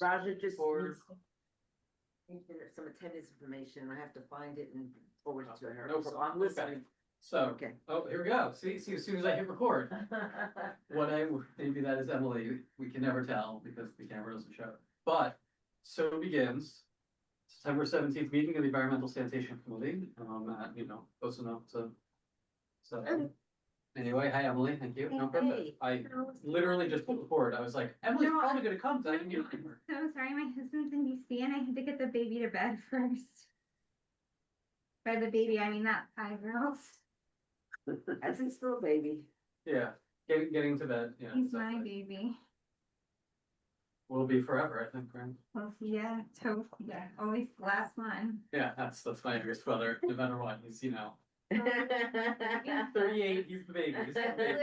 Roger just Or- needs some attendance information. I have to find it and forward it to her. No So problem. I'm listening. So, Okay. oh, here we go. See, as soon as I hit record, maybe that is Emily. We can never tell because the camera doesn't show. But so begins September 17th meeting of the Environmental Sanitation Committee. Close enough to. So anyway, hi Emily, thank you. No, perfect. Hey. I literally just hit record. I was like, Emily's probably gonna come. So I didn't get her. So sorry, my husband's in DC and I had to get the baby to bed first. By the baby, I mean that 5-year-old. As it's still a baby. Yeah, getting to bed. Yeah, He's so my baby. will be forever, I think, right? Well, yeah, yeah, always the last one. Yeah, that's my youngest brother. No matter what, he's 38. He's the baby. He's the baby.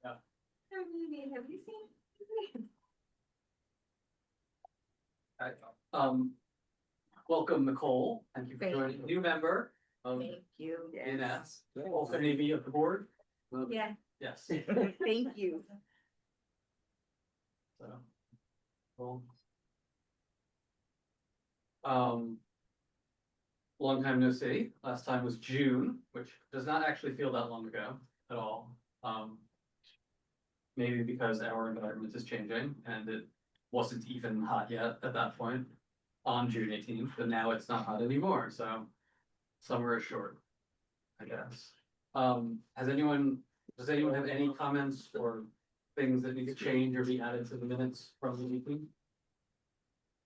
Yeah. Have you seen? Welcome, Nicole. Thank you for Thank joining. New member of Thank you. INS, also maybe of the board. Yeah. Yes. Thank you. So, well, long time no see. Last time was June, which does not actually feel that long ago at all. Maybe because our environment is changing and it wasn't even hot yet at that point on June 18th, but now it's not hot anymore. So summer is short, I guess. Does anyone have any comments or things that need to change or be added to the minutes from the meeting?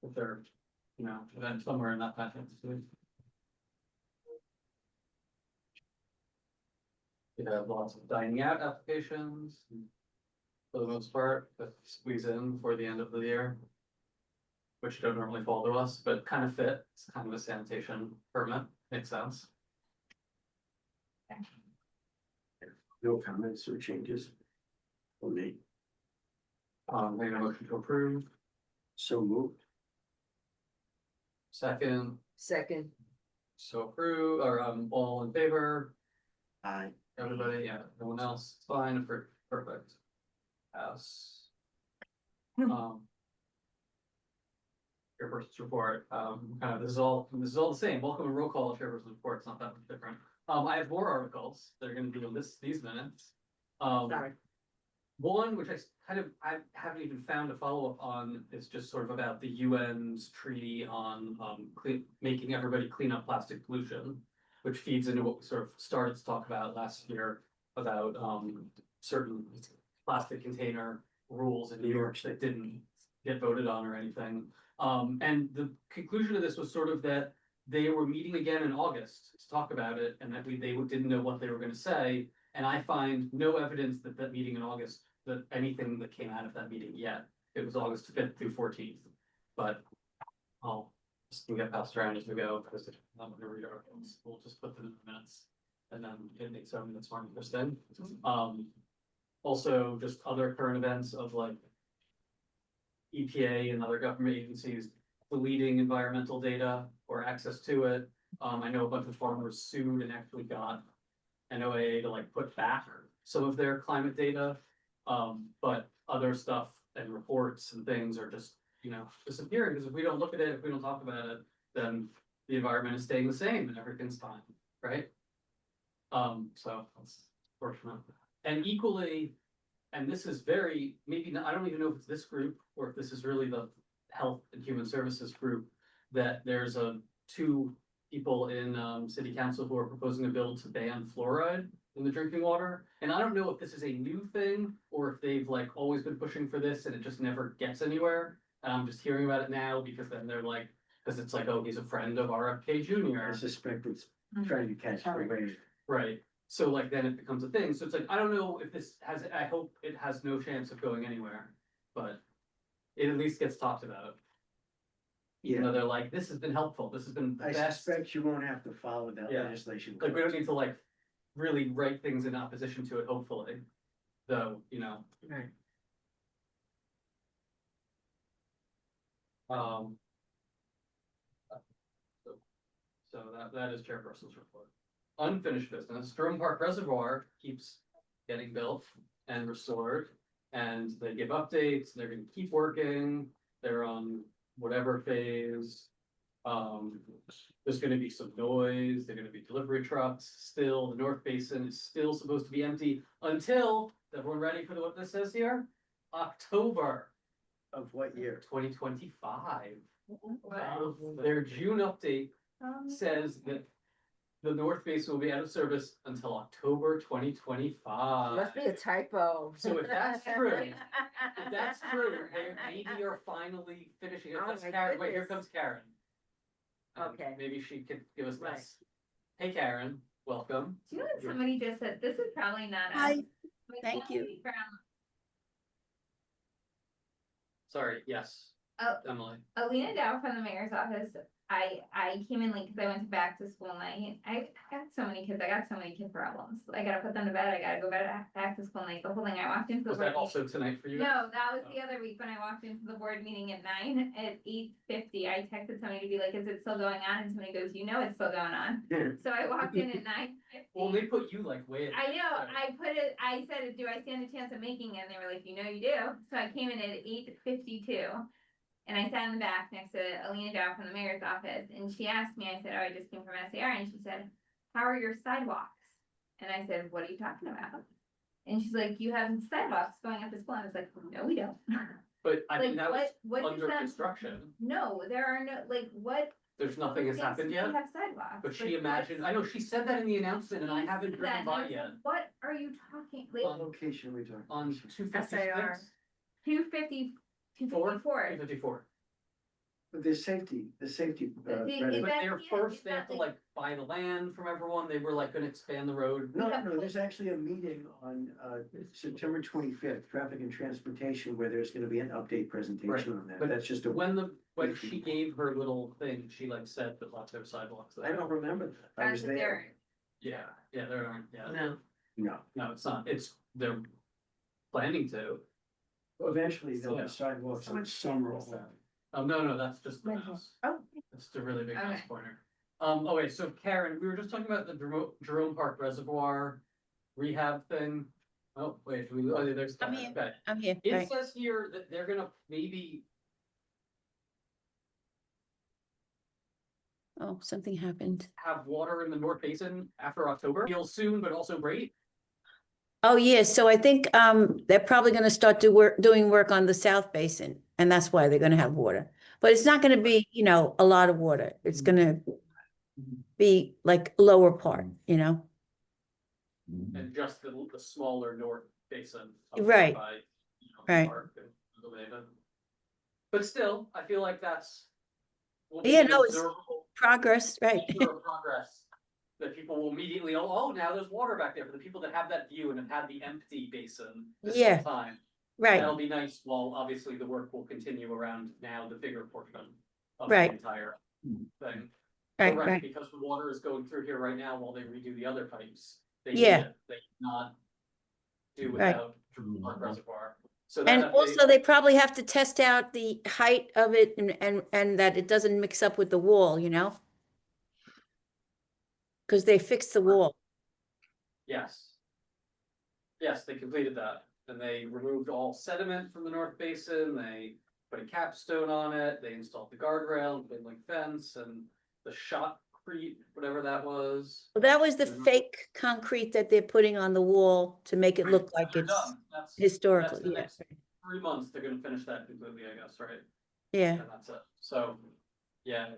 If they're, then somewhere in that packet. We have lots of dining out applications for the most part that squeeze in before the end of the year, which don't normally fall to us, but kind of fit. It's kind of a sanitation permit. Makes sense. No comments or changes from me. Make a motion to approve. So moved. Second, Second. so approve, or all in favor. Aye. Everybody, yeah, no one else, fine, perfect. Pass. Chairperson's report, kind of, this is all the same, welcome to roll call chairperson's report, it's not that much different. I have more articles that are gonna be on these minutes. Sorry. One, which I haven't even found a follow-up on, is just sort of about the UN's treaty on, making everybody clean up plastic pollution, which feeds into what we sort of started to talk about last year about, certain plastic container rules in New York that didn't get voted on or anything. And the conclusion of this was sort of that they were meeting again in August to talk about it, and that they didn't know what they were gonna say. And I find no evidence that meeting in August, that anything that came out of that meeting yet. It was August 5th through 14th, but I'll just get passed around as we go, because I'm not gonna read articles. We'll just put them in the minutes, and then it makes 7 minutes more interesting. Also just other current events of like EPA and other government agencies deleting environmental data or access to it. I know a bunch of farmers sued and actually got NOAA to like put back some of their climate data. But other stuff and reports and things are just, disappearing, because if we don't look at it, if we don't talk about it, then the environment is staying the same and everything's fine, right? So that's fortunate. And equally, and this is very, maybe not, I don't even know if it's this group or if this is really the Health and Human Services group, that there's two people in city council who are proposing a bill to ban fluoride in the drinking water. And I don't know if this is a new thing or if they've like always been pushing for this and it just never gets anywhere. And I'm just hearing about it now because then they're like, because it's like, oh, he's a friend of RFK Jr. I suspect it's trying to catch the wave. Right. So like then it becomes a thing. So it's like, I don't know if this has, I hope it has no chance of going anywhere, but it at least gets talked about. Even though they're like, this has been helpful. This has been the I best. suspect you won't have to follow that Yeah. legislation. Like, we don't need to like really write things in opposition to it, hopefully, though, Right. So that is chairperson's report. Unfinished business, Jerome Park Reservoir keeps getting built and restored. And they give updates, they're gonna keep working, they're on whatever phase. There's gonna be some noise, they're gonna be delivery trucks, still, the North Basin is still supposed to be empty until, is everyone ready for what this says here? October Of what year? 2025. Their June update says that the North Basin will be out of service until October 2025. Must be a typo. So if that's true, if that's true, they maybe are finally finishing it. Oh That's my Karen, wait, here goodness. comes Karen. And Okay. maybe she could give us Right. this. Hey Karen, welcome. Do you know what somebody just said? This is probably not us. Hi, but thank you. somebody from Sorry, yes, Oh, Emily. Alina Dow from the mayor's office. I came in late because I went to back to school night. I got so many kids. I got so many kid problems. I gotta put them to bed. I gotta go back to school night. The whole thing. I walked into the Was board that also tonight for you? No, that was the other week when I walked into the board meeting at 9 at 8:50. I texted somebody to be like, "Is it still going on?" And somebody goes, "You know it's still going on." So I walked in at 9:50. Well, they put you like way. at the I know, start. I said, "Do I stand a chance of making it?" And they were like, "You know you do." So I came in at 8:52. And I sat in the back next to Alina Dow from the mayor's office, and she asked me, I said, "Oh, I just came from SAR," and she said, "How are your sidewalks?" And I said, "What are you talking about?" And she's like, "You have sidewalks going up to school." And I was like, "No, we don't." But I mean, Like, that was what does under that- construction. No, there are no, like, what? There's nothing has thinks happened we yet, have sidewalks. but she Like, imagined, I know, she said that in the announcement and I haven't driven that, by and I yet. said, "What are you talking, What like, location are we talking? On 256. SAR. 250, Four? 254? 254. But the safety. The- credit- But That's they're the- first, it's they have not to like- like buy the land from everyone, they were like gonna expand the road. No, there's actually a meeting on, September 25th, Traffic and Transportation, where there's gonna be an update presentation on that. But That's just a. When she gave her little thing, she like said that lots of sidewalks there. I don't remember that. I was That's there. Yeah, there aren't, yeah, No. No, no, it's not, they're planning to. eventually there'll Yeah. be sidewalks in Summerall. Oh, no, that's just the Mental. house. Oh. It's the really big house Okay. corner. Okay, so Karen, we were just talking about the Jerome Park Reservoir rehab thing. Oh, wait, there's. I'm here. Okay. I'm here, It right. says here that they're gonna maybe, Oh, something happened. have water in the North Basin after October, real soon, but also great. Oh, yes, so I think they're probably gonna start doing work on the South Basin, and that's why they're gonna have water. But it's not gonna be, a lot of water. It's gonna be like lower part, And just the smaller North Basin. Right. By, Right. Park and the Leda. But still, I feel like that's. will be Yeah, an no, it's observable progress, right? measure of progress. That people will immediately, oh, now there's water back there, for the people that have that view and have had the empty basin this whole Yeah. time. Right, That'll be nice, while obviously the work will continue around now, the bigger portion of the Right. entire thing. right, But right. because the water is going through here right now while they redo the other pipes. They need Yeah. it. They cannot do Right. without Park Reservoir. So And that also they probably have to test out the height of it and that it doesn't mix up with the wall, Because they fixed the wall. Yes. Yes, they completed that, and they removed all sediment from the North Basin, they put a capstone on it, they installed the guardrail, the link fence, and the shotcrete, whatever that was. Well, that was the Mhm. fake concrete that they're putting on the wall to make it look like They're it's done. That's the historically, yeah, next 3 months, they're gonna finish that completely, I guess, right? yeah. And that's it, so, yeah.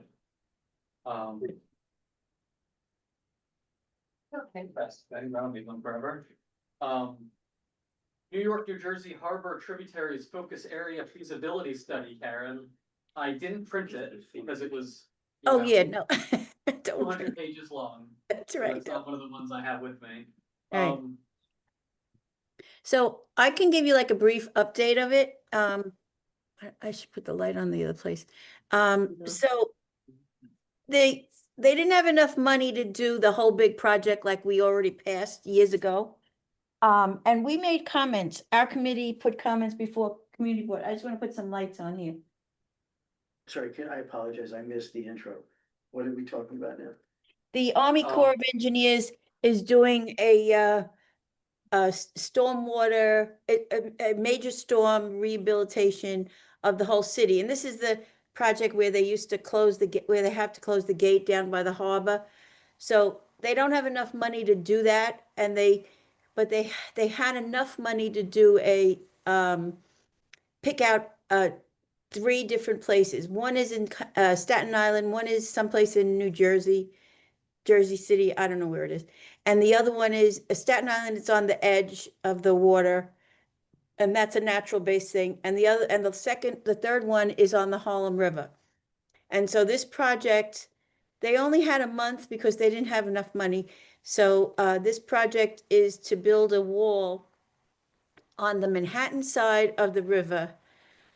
Okay, best thing, that'll be one forever. New York, New Jersey Harbor Tributaries Focus Area Feasibility Study, Karen. I didn't print it because it was. Oh, yeah, no. Two Don't hundred worry. pages long. That's So right. That's not one of the ones I have with me. Right. So I can give you like a brief update of it. I should put the light on the other place. So they didn't have enough money to do the whole big project like we already passed years ago. And we made comments. Our committee put comments before community board. I just want to put some lights on here. Sorry, I apologize, I missed the intro. What are we talking about now? The Army Oh. Corps of Engineers is doing a stormwater, a major storm rehabilitation of the whole city. And this is the project where they used to close where they have to close the gate down by the harbor. So they don't have enough money to do that, and but they had enough money to do pick out, 3 different places. One is in, Staten Island, one is someplace in New Jersey, Jersey City, I don't know where it is. And the other one is Staten Island, it's on the edge of the water. And that's a natural base thing. And the third one is on the Harlem River. And so this project, they only had a month because they didn't have enough money. So this project is to build a wall on the Manhattan side of the river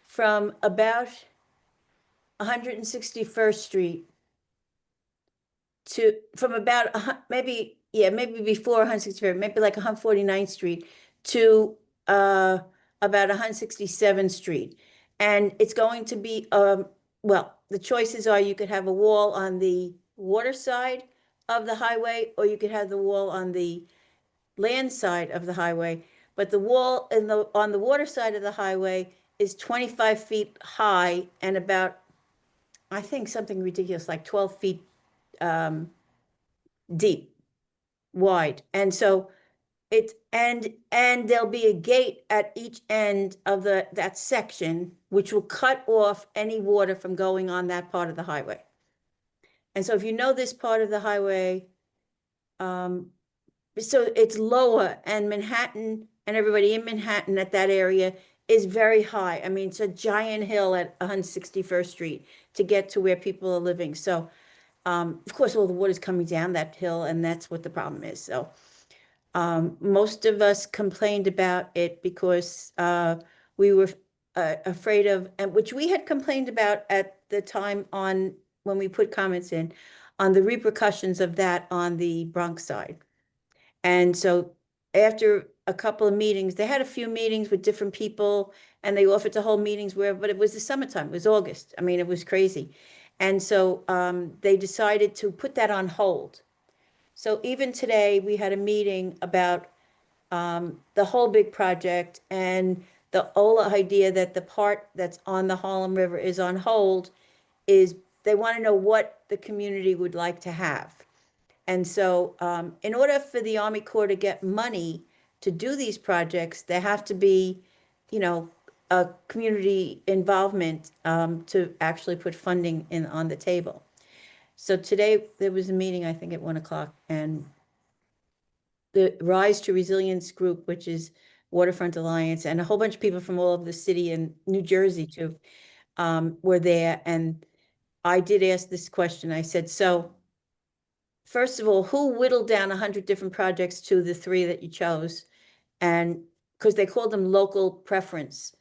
from about 161st Street from about maybe before 161st, maybe like 149th Street to about 167th Street. And it's going to be, well, the choices are you could have a wall on the water side of the highway, or you could have the wall on the land side of the highway. But the wall on the water side of the highway is 25 feet high and about, I think, something ridiculous, like 12 feet deep, wide. And so and there'll be a gate at each end of that section, which will cut off any water from going on that part of the highway. And so if you know this part of the highway, so it's lower, and Manhattan and everybody in Manhattan at that area is very high. I mean, it's a giant hill at 161st Street to get to where people are living. So, of course, all the water's coming down that hill, and that's what the problem is. So, most of us complained about it because we were afraid of, and which we had complained about at the time when we put comments in, on the repercussions of that on the Bronx side. And so after a couple of meetings, they had a few meetings with different people, and they offered to hold meetings but it was the summertime, it was August. I mean, it was crazy. And so they decided to put that on hold. So even today, we had a meeting about the whole big project, and the OLA idea that the part that's on the Harlem River is on hold is they want to know what the community would like to have. And so in order for the Army Corps to get money to do these projects, there have to be, a community involvement to actually put funding on the table. So today there was a meeting, I think at 1:00, and the Rise to Resilience group, which is Waterfront Alliance, and a whole bunch of people from all over the city and New Jersey too, were there. And I did ask this question. I said, so first of all, who whittled down 100 different projects to the 3 that you chose? And because they called them local preference.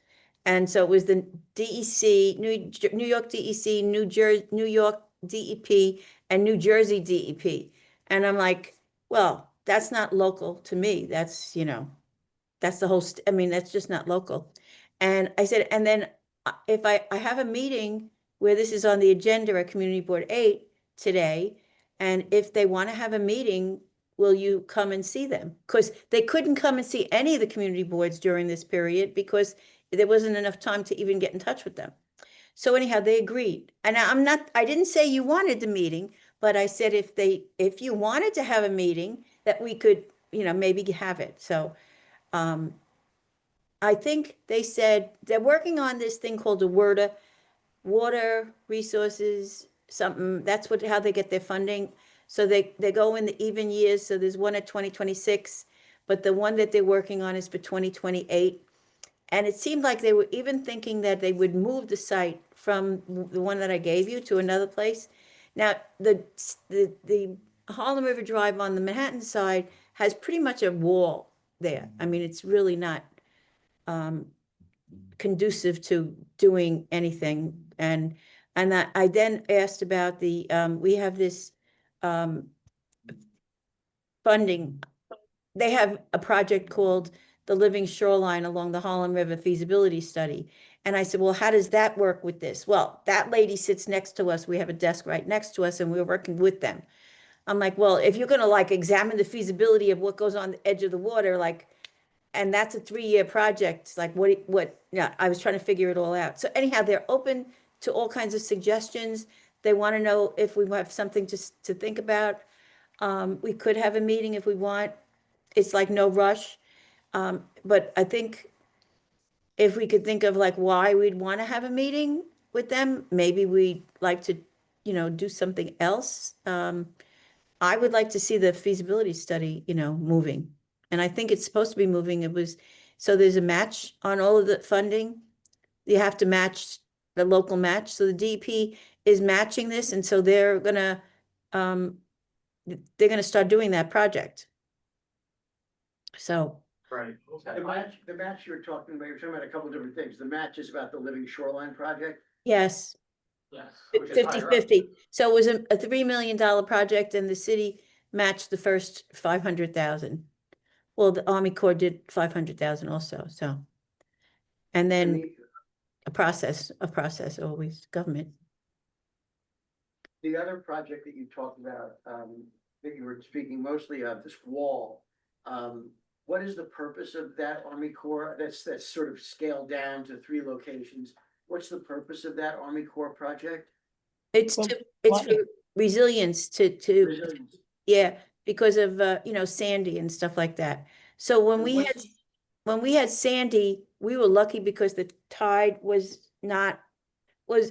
And so it was the DEC, New York DEC, New York DEP, and New Jersey DEP. And I'm like, well, that's not local to me. That's, that's the whole, I mean, that's just not local. And I said, and then if I have a meeting where this is on the agenda at Community Board 8 today, and if they want to have a meeting, will you come and see them? Because they couldn't come and see any of the community boards during this period because there wasn't enough time to even get in touch with them. So anyhow, they agreed. And I didn't say you wanted the meeting, but I said if you wanted to have a meeting, that we could, maybe have it. So I think they said they're working on this thing called the WRDA, Water Resources, something, that's how they get their funding. So they go in the even years. So there's one at 2026, but the one that they're working on is for 2028. And it seemed like they were even thinking that they would move the site from the one that I gave you to another place. Now, the Harlem River Drive on the Manhattan side has pretty much a wall there. I mean, it's really not conducive to doing anything. And I then asked about we have this funding. They have a project called the Living Shoreline along the Harlem River feasibility study. And I said, well, how does that work with this? Well, that lady sits next to us. We have a desk right next to us, and we're working with them. I'm like, well, if you're going to examine the feasibility of what goes on the edge of the water, and that's a 3-year project, like yeah, I was trying to figure it all out. So anyhow, they're open to all kinds of suggestions. They want to know if we have something to think about. We could have a meeting if we want. It's like no rush. But I think if we could think of like why we'd want to have a meeting with them, maybe we'd like to, do something else. I would like to see the feasibility study, moving. And I think it's supposed to be moving. So there's a match on all of the funding. You have to match the local match. So the DEP is matching this, and so um, they're gonna start doing that project. So, Right, okay. The match you're talking about a couple of different things. The match is about the Living Shoreline project. yes, Yes. Which is higher up. 50/50. So it was a $3 million project, and the city matched the first 500,000. Well, the Army Corps did 500,000 also, so. And And then a process always, government. the other project that you talked about, that you were speaking mostly of, this wall, what is the purpose of that Army Corps? That's sort of scaled down to 3 locations. What's the purpose of that Army Corps project? It's Well, it's for resilience to, Resilience. yeah, because of, Sandy and stuff like that. So when And we what's had, when we had Sandy, we were lucky because the tide was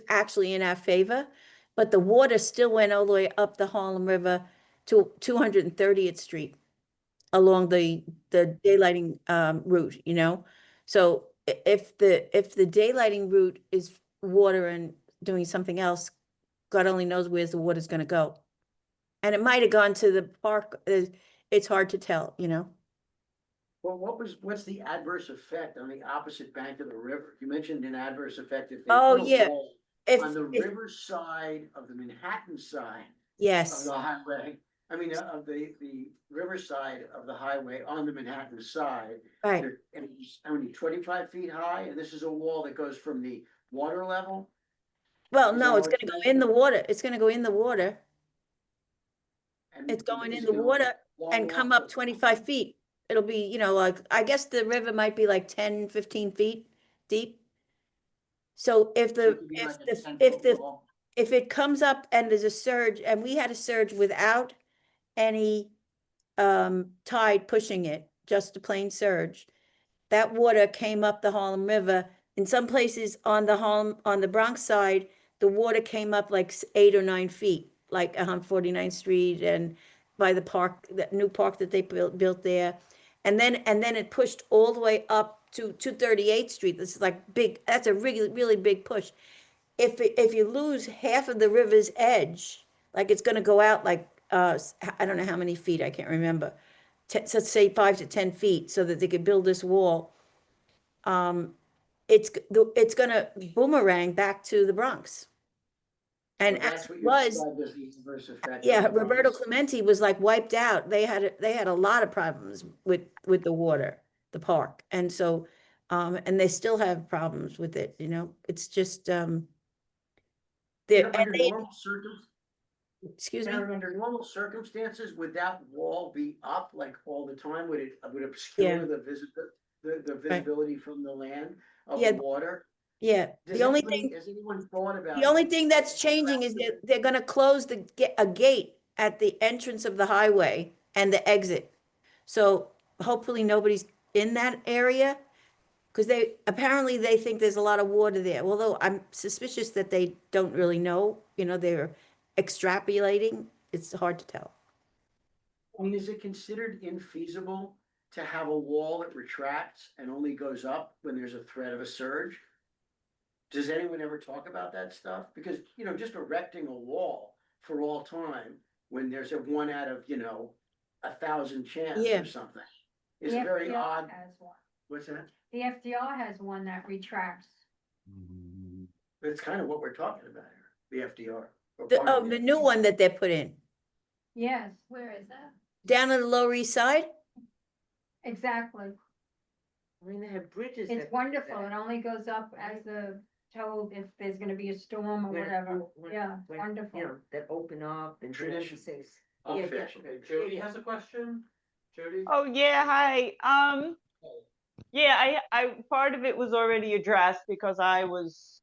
actually in our favor, but the water still went all the way up the Harlem River to 230th Street along the daylighting route, So if the daylighting route is water and doing something else, God only knows where the water's gonna go. And it might have gone to the park. It's hard to tell, Well, what's the adverse effect on the opposite bank of the river? You mentioned an adverse effect if they Oh, put a yeah. wall If, on the if, river side of the Manhattan side of yes, the highway. I mean, of the river side of the highway on the Manhattan side. right. And it's only 25 feet high, and this is a wall that goes from the water level. Well, Is no, that it's what gonna you go in the water. It's gonna go in the water. And It's going is in it the gonna water and wall come off up 25 feet. It'll be, like, I guess the river might be like 10, 15 feet deep. So if So it the, could be if like a the, 10 if foot the, wall? if it comes up and there's a surge, and we had a surge without any tide pushing it, just a plain surge, that water came up the Harlem River. In some places on the Bronx side, the water came up like 8 or 9 feet, like on 49th Street and by the park, that new park that they built there. And then it pushed all the way up to 238th Street. This is like big, that's a really, really big push. If you lose half of the river's edge, like it's gonna go out like, I don't know how many feet, I can't remember. So say 5 to 10 feet, so that they could build this wall. It's gonna boomerang back to the Bronx. And So as that's it what you was, described as the adverse effect. yeah, on the Roberto Bronx. Clemente was like wiped out. They had a lot of problems with the water, the park. And so, and they still have problems with it, it's just, Under normal excuse me? Under normal circumstances, would that wall be up like all the time? Would it Yeah. obscure the visibility from the land of Yeah. the water? Yeah, Has anyone thought about? the only thing that's changing is that they're gonna close a gate at the entrance of the highway and the exit. So hopefully nobody's in that area, because apparently they think there's a lot of water there, although I'm suspicious that they don't really know, they're extrapolating. It's hard to tell. I mean, is it considered infeasible to have a wall that retracts and only goes up when there's a threat of a surge? Does anyone ever talk about that stuff? Because, just erecting a wall for all time, when there's a 1 out of, 1,000 chance Yeah. or something, is The very FDR odd. has one. What's that? The FDR has one that retracts. That's kind of what we're talking about here, the FDR. or The, part of the it. new one that they put in, Yes, Where is that? down on the Lower East Side? exactly. I mean, they have bridges. It's that- wonderful. that- It only goes up as the told if there's gonna be a storm or when- whatever. when- Yeah, when, wonderful. That open up and. Tradition. says- Old Yeah, yeah, fashioned. Okay, Jody has a question? Jody? Oh, yeah, hi. Yeah, part of it was already addressed because I was,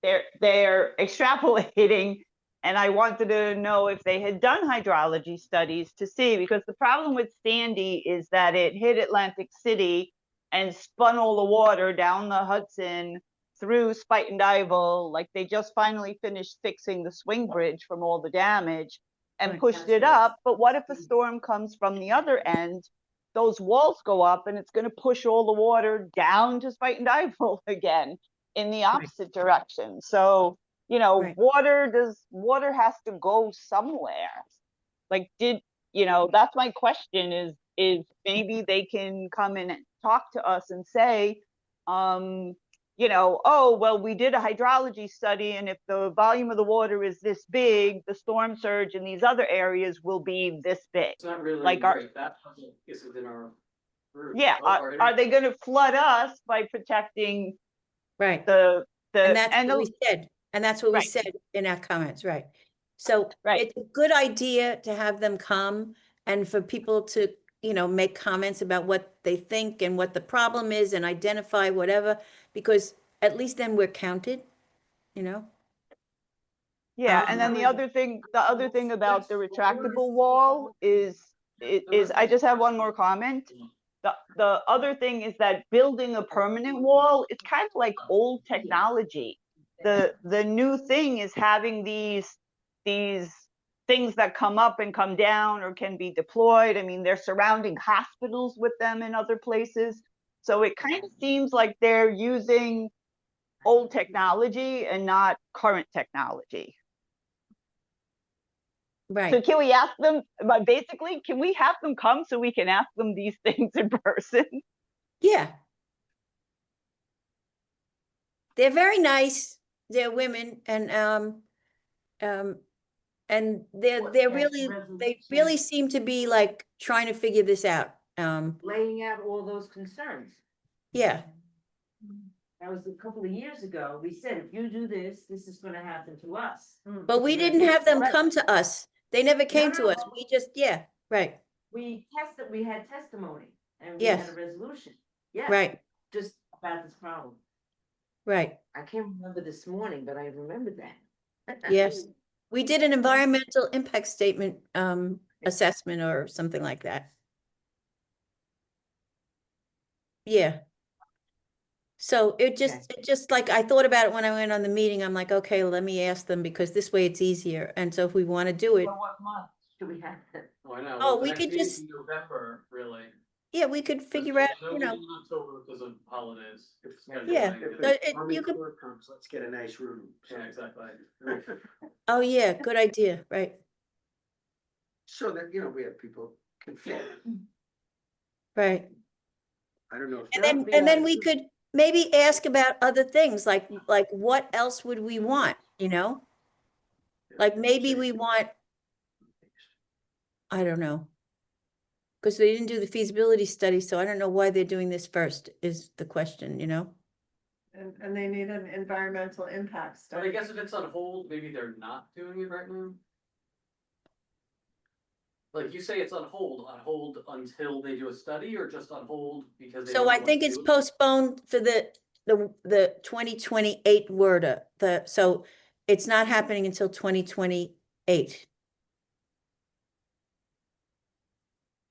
they're extrapolating, and I wanted to know if they had done hydrology studies to see, because the problem with Sandy is that it hit Atlantic City and spun all the water down the Hudson through Spite and Duyvil. Like, they just finally finished fixing the swing bridge from all the damage and Right. pushed it up. But what if a storm comes from the other end? Those walls go up and it's going to push all the water down to Spite and Duyvil again in the opposite direction. So, you know, Right. water has to go somewhere. Like, that's my question is maybe they can come and talk to us and say, oh, well, we did a hydrology study, and if the volume of the water is this big, the storm surge in these other areas will be this big. It's not really, Like, right, that isn't in our group. Yeah, are they gonna flood us by protecting Right. the, And that's and what we the, said, and that's what we Right. said in our comments, right? So Right. it's a good idea to have them come and for people to, make comments about what they think and what the problem is and identify whatever, because at least then we're counted, you know? yeah, and then the other thing about the retractable wall is I just have one more comment. The other thing is that building a permanent wall, it's kind of like old technology. The new thing is having these things that come up and come down or can be deployed. I mean, they're surrounding hospitals with them in other places. So it kind of seems like they're using old technology and not current technology. So Right. can we ask them, but basically, can we have them come so we can ask them these things in person? Yeah. They're very nice. They're women and they're really, they really seem to be like trying to figure this out. Laying out all those concerns. Yeah, That was a couple of years ago. We said, if you do this, this is gonna happen to us. but we didn't have them come to us. They never came to us. We just, yeah, right, We had testimony and we Yes. had a resolution. Yeah. right, Just about this problem. right. I can't remember this morning, but I remembered that. Yes. We did an environmental impact statement assessment or something like that. Yeah. So it just like, I thought about it when I went on the meeting. I'm like, okay, let me ask them because this way it's easier. And so if we want to do it, So what month should we have it? Oh, I know. Oh, The we next could meeting's just- in November, really. yeah, we could figure out, No meeting in October because of holidays. It's Yeah. scheduling. So Army you could, Corps comes, let's get a nice room. Yeah, exactly. oh yeah, good idea, right, So that, we have people can fit. right. I don't know. And then we could maybe ask about other things, like what else would we want, Like maybe we want, I don't know. Because they didn't do the feasibility study, so I don't know why they're doing this first, is the question, And they need an environmental impact But I study. guess if it's on hold, maybe they're not doing it right now. Like you say, it's on hold until they do a study, or just on hold because they So don't I know think what to it's do? postponed for the 2028 WRDA, so it's not happening until 2028.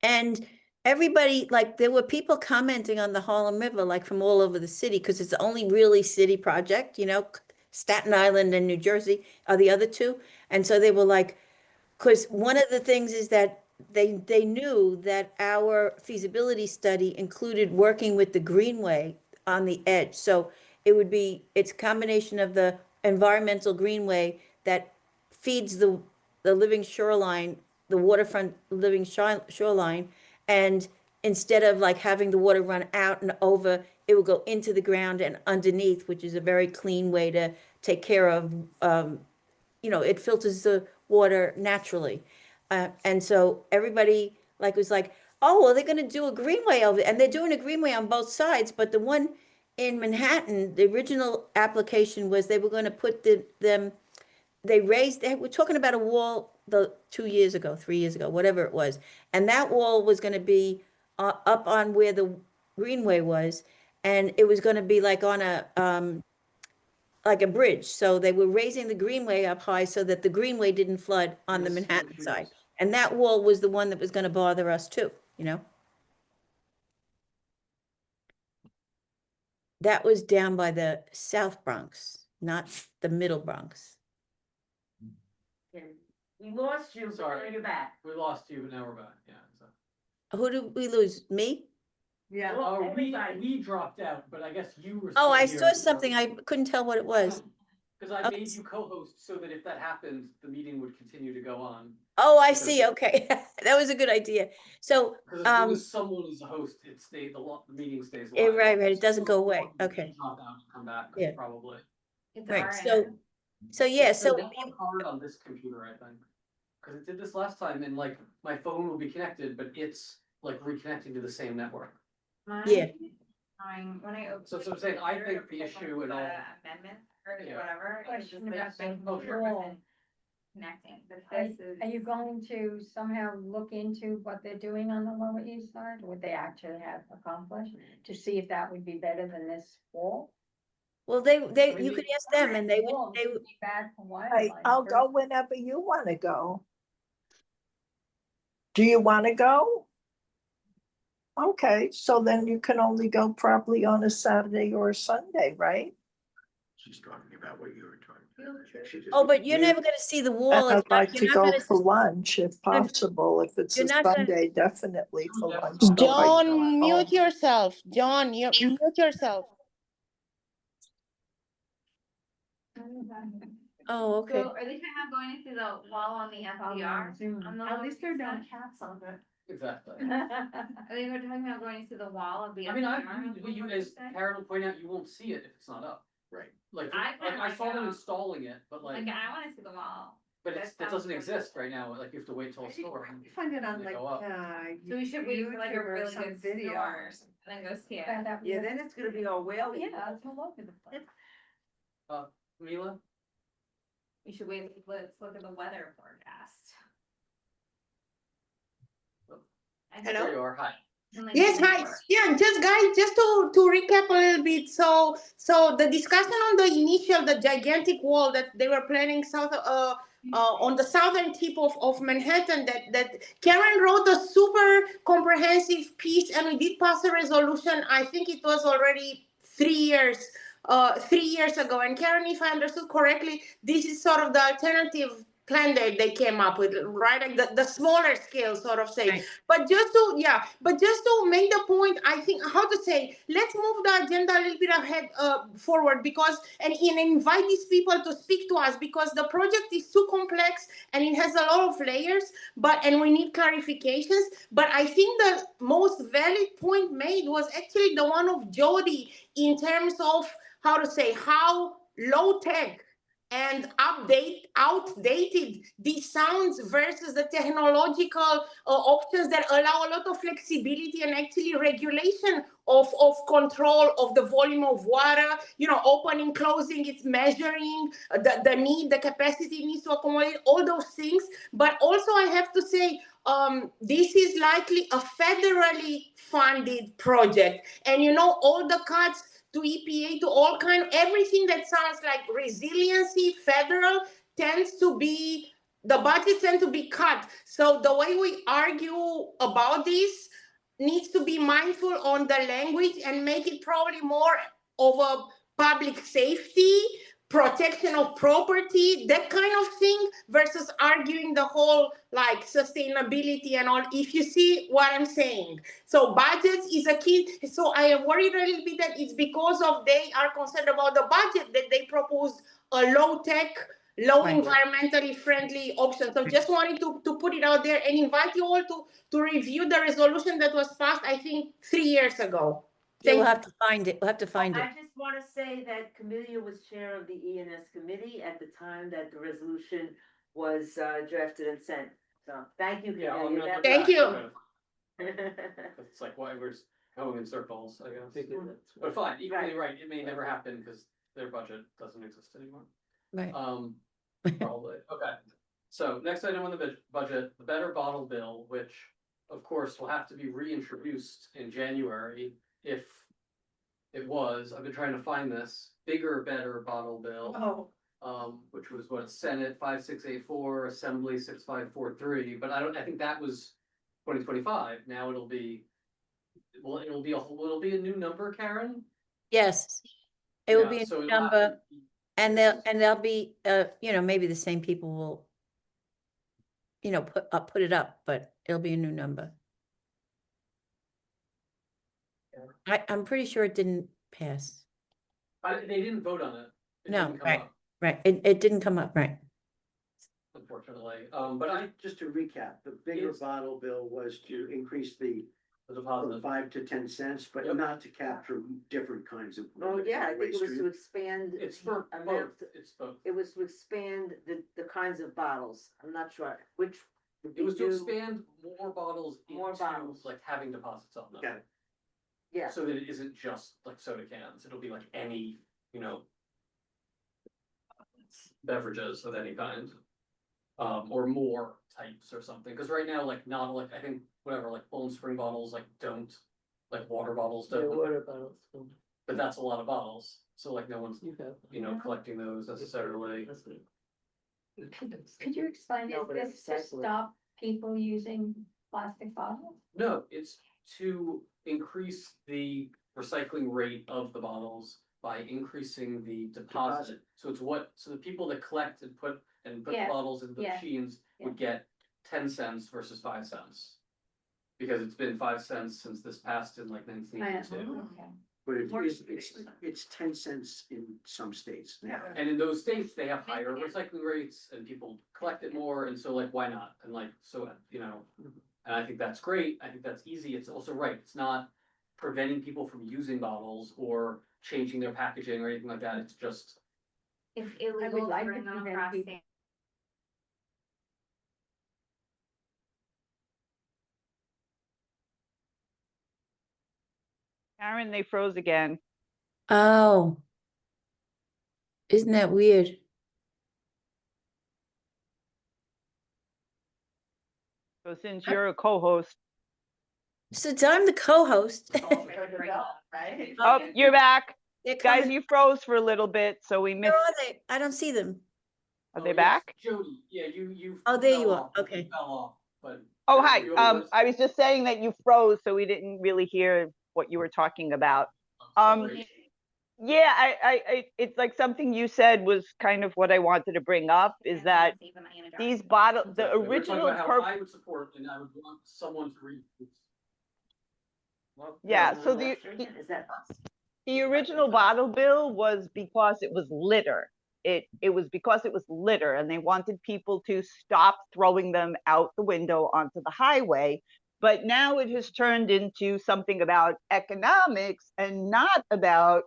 And everybody, like, there were people commenting on the Harlem River, like from all over the city, because it's the only really city project, Staten Island and New Jersey are the other two. And so they were like, because one of the things is that they knew that our feasibility study included working with the Greenway on the edge. So it's a combination of the environmental greenway that feeds the living shoreline, the waterfront living shoreline. And instead of like having the water run out and over, it will go into the ground and underneath, which is a very clean way to take care of, it filters the water naturally. And so everybody was like, oh, well, they're going to do a greenway over it. And they're doing a greenway on both sides. But the one in Manhattan, the original application was they were going to put we're talking about a wall 2 years ago, 3 years ago, whatever it was. And that wall was going to be up on where greenway was. And it was gonna be like on like a bridge. So they were raising the greenway up high so that the greenway didn't flood on the Yes, Manhattan yes. side. And that wall was the one that was gonna bother us too, you know? That was down by the South Bronx, not the Middle Bronx. Okay. We lost you, but Sorry. now you're back. We lost you, but now we're back, yeah. So. Who did we lose? Me? Yeah. We dropped out, but I guess you were. Oh, still I here, saw so- something. I couldn't tell what it was. Cause I Oh, made it's- you co-host so that if that happened, the meeting would continue to go on. Oh, I Because- see. Okay. That was a good idea. So, Cause as long as someone is a host, it stayed, the meeting stays live. right, it So doesn't go if away. you Okay. Drop out and come back, Yeah. probably. It's Right, our so- end. so yeah, so That worked hard on this computer, I think. Cause it did this last time and like, my phone will be connected, but it's like reconnecting to the same network. Yeah. When I opened. So I'm saying, I think the issue and all. Amendment or Yeah. whatever. it was Question just about like the the wall. person Connecting, but Are, this is. are you going to somehow look into what they're doing on the Lower East Side, what they actually have accomplished, to see if that would be better than this wall? well, you could ask them and they would, Be bad for Right, wildlife. I'll go whenever you want to go. Do you want to go? Okay, so then you can only go probably on a Saturday or a Sunday, right? She's talking about what you were talking about. She just- oh, but you're never gonna see the wall. And It's I'd not- like you're to not go gonna for s- lunch if possible. If it's you're a not gonna- Sunday, definitely for lunch. So I- John, mute yourself. John, you mute yourself. Oh, okay. So are they talking about going into the wall on the FDR? On the At Lower least there East don't Side? cats on it. Exactly. Are they talking about going into the wall of the I mean, FDR? on the you, Lower as East Side? Karen will point out, you won't see it if it's not up. Right. Like, I kinda I like saw them that. installing it, but like, Like, I wanna see the wall. but that it sounds doesn't good. exist right now, like, you have to wait till a store. You find it on They like, go up. So we should wait for like a YouTube or really some good video. store, and then go see it. Yeah, then it's gonna be all whale. Yeah, it's all over the place. Mila? We should wait, let's look at the weather forecast. And Hello? There you are, hi. and, like, Yes, the hi. report. Yeah, just guys, just to recap a little bit. So the discussion on the initial, the gigantic wall that they were planning on the southern tip of Manhattan, that Karen wrote a super comprehensive piece, and we did pass a resolution. I think it was already 3 years. 3 years ago, and Karen, if I understood correctly, this is sort of the alternative plan that they came up with, right? Like the smaller scale sort of thing. Right. But just to make the point, I think, how to say, let's move the agenda a little bit ahead, forward, because, and invite these people to speak to us, because the project is too complex and it has a lot of layers, and we need clarifications. But I think the most valid point made was actually the one of Jody, in terms of, how to say, how low tech and outdated this sounds versus the technological options that allow a lot of flexibility and actually regulation of control of the volume of water, opening, closing, it's measuring the need, the capacity needs to accommodate all those things. But also I have to say, this is likely a federally funded project, and all the cuts to EPA, to all everything that sounds like resiliency, federal, the budgets tend to be cut. So the way we argue about this needs to be mindful on the language and make it probably more of a public safety, protection of property, that kind of thing, versus arguing the whole sustainability and all, if you see what I'm saying. So budgets is a key. So I am worried a little bit that it's because of they are concerned about the budget that they propose a low-tech, Right. environmentally friendly option. So just wanted to put it out there and invite you all to review the resolution that was passed, I think, 3 years ago. Yeah, we'll Thank have to find it. We'll have to find it. I just want to say that Camelia was chair of the ENS committee at the time that the resolution was drafted and sent. So thank you, Yeah, I'm Camelia. gonna. That Thank you. It's like why we're going in circles, I guess. But fine, equally right, it may never happen because their budget doesn't exist anymore. Right. Probably, okay. So next item on the budget, the better bottle bill, which of course will have to be reintroduced in January if it was, I've been trying to find this, bigger, better bottle bill. Which was what, Senate 5684, Assembly 6543, but I think that was 2025, now it'll be. Well, it'll be a new number, Karen? Yes, it will Yeah, be a so new it'll have number, to be- and this they'll is- be, maybe the same people will, put it up, but it'll be a new number. I'm pretty sure it didn't pass. They didn't vote on it. It No, didn't come right. up, Right, it didn't come up, right. unfortunately, but Just to recap, the bigger Yes. bottle bill was to increase the the from deposit. 5 to 10 cents, but Yep. not to capture different kinds of. Oh, yeah, I think it was waste. to expand. It's for amount- both, it's both. It was to expand the kinds of bottles, I'm not sure which. would It was be to new. expand more bottles More into bottles. like having deposits on them. Got it. Yeah, So that it isn't just like soda cans, it'll be like any, beverages of any kind. Or more types or something, cause right now, like, not like, I think, whatever, like Poland Spring bottles, like, don't, like, water bottles don't, bottles. but that's a lot of bottles, so like, no one's, collecting those necessarily. Could you explain, No, is but this it's to recyclable. stop people using plastic bottles? No, it's to increase the recycling rate of the bottles by increasing the deposit. So so the people that collect and put the Yeah, bottles into the yeah, machines would get 10 cents versus 5 cents. Because it's been 5 cents since this passed in like 1982. Okay. But it's 10 cents in some states now. And in those states, they have higher recycling rates and people collect it more, and so like, why not? And like, so, and I think that's great, I think that's easy, it's also right, it's not preventing people from using bottles or changing their packaging or anything like that, it's just. It's illegal to like bring to them prevent across people- state. Karen, they froze again. Oh. Isn't that weird? So since you're a co-host, Since I'm the co-host. oh, you're back. They're Guys, coming. you froze for a little bit, so we Where missed. are they? I don't see them. Are Oh, they yes, back? Jody, yeah, you. Oh, there fell you are. off, you Okay. Fell off, but. Oh, Are hi. you able to- I was just saying that you froze, so we didn't really hear what you were talking about. Sorry. Yeah, it's like something you said was kind of what I wanted to bring up, is that these the Exactly. We're talking original about how I would support and I would want someone to read. Yeah, so Is that us? the original bottle bill was because it was litter. It was because it was litter, and they wanted people to stop throwing them out the window onto the highway. But now it has turned into something about economics and not about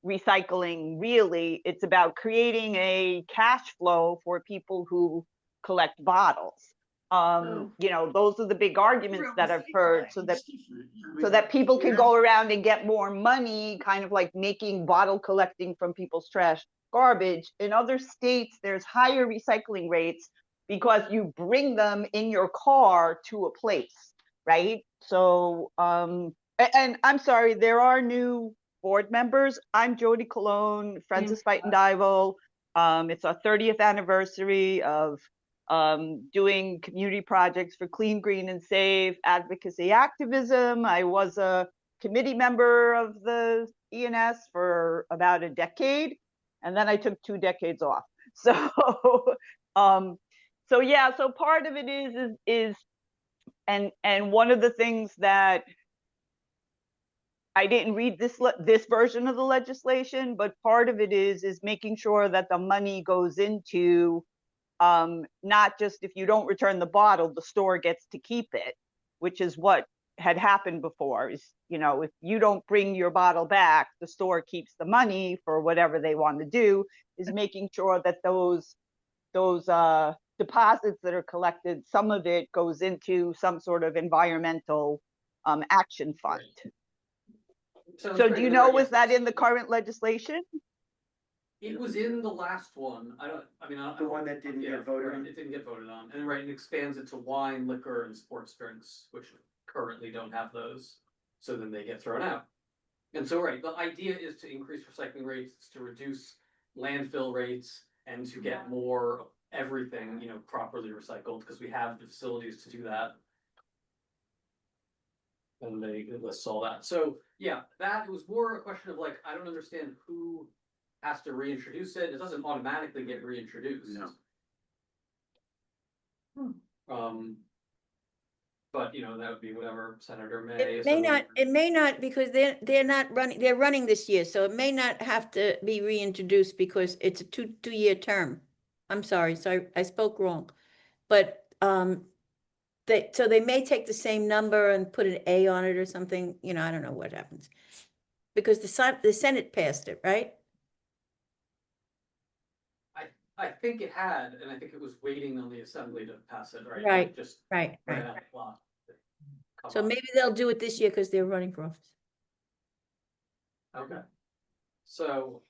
recycling, really. It's about creating a cash flow for people who collect bottles. Those are the big arguments that I've heard, so that people can go around and get more money, kind of like making bottle collecting from people's trash garbage. In other states, there's higher recycling rates because you bring them in your car to a place, right? So, and I'm sorry, there are new board members. I'm Jody Colon, Francis Feitendival. It's our 30th anniversary of doing community projects for clean, green, and safe advocacy activism. I was a committee member of the ENS for about a decade, and then I took 2 decades off. So, so part of it is, and one of the things that I didn't read this version of the legislation, but part of it is making sure that the money goes into not just if you don't return the bottle, the store gets to keep it, which is what had happened before. Is, if you don't bring your bottle back, the store keeps the money for whatever they want to do. Is making sure that those deposits that are collected, some of it goes into some sort of environmental action fund. Sounds So great. do you And know, right, was yes, that it's- in the current legislation? It was in the last one, I don't. The one that didn't Yeah, get voted right, on? it didn't get voted on, and right, it expands it to wine, liquor, and sports drinks, which currently don't have those, so then they get thrown out. And so, right, the idea is to increase recycling rates, to reduce landfill rates, and to get more everything, you know, properly recycled, because we have the facilities to do that. And they lists all that. So, yeah, that was more a question of like, I don't understand who has to reintroduce it. It doesn't automatically get reintroduced. No. But you know, that would be whatever Senator May. It may not, because they're not running, they're running this year, so it may not have to be reintroduced because it's a two-year term. I'm sorry, so I spoke wrong. But, so they may take the same number and put an A on it or something, you know, I don't know what happens. Because the Senate passed it, right? I think it had, and I think it was waiting on the assembly to pass it, right? Right, It just right. ran out of clock. Come So on. maybe they'll do it this year because they're running for office. Okay. So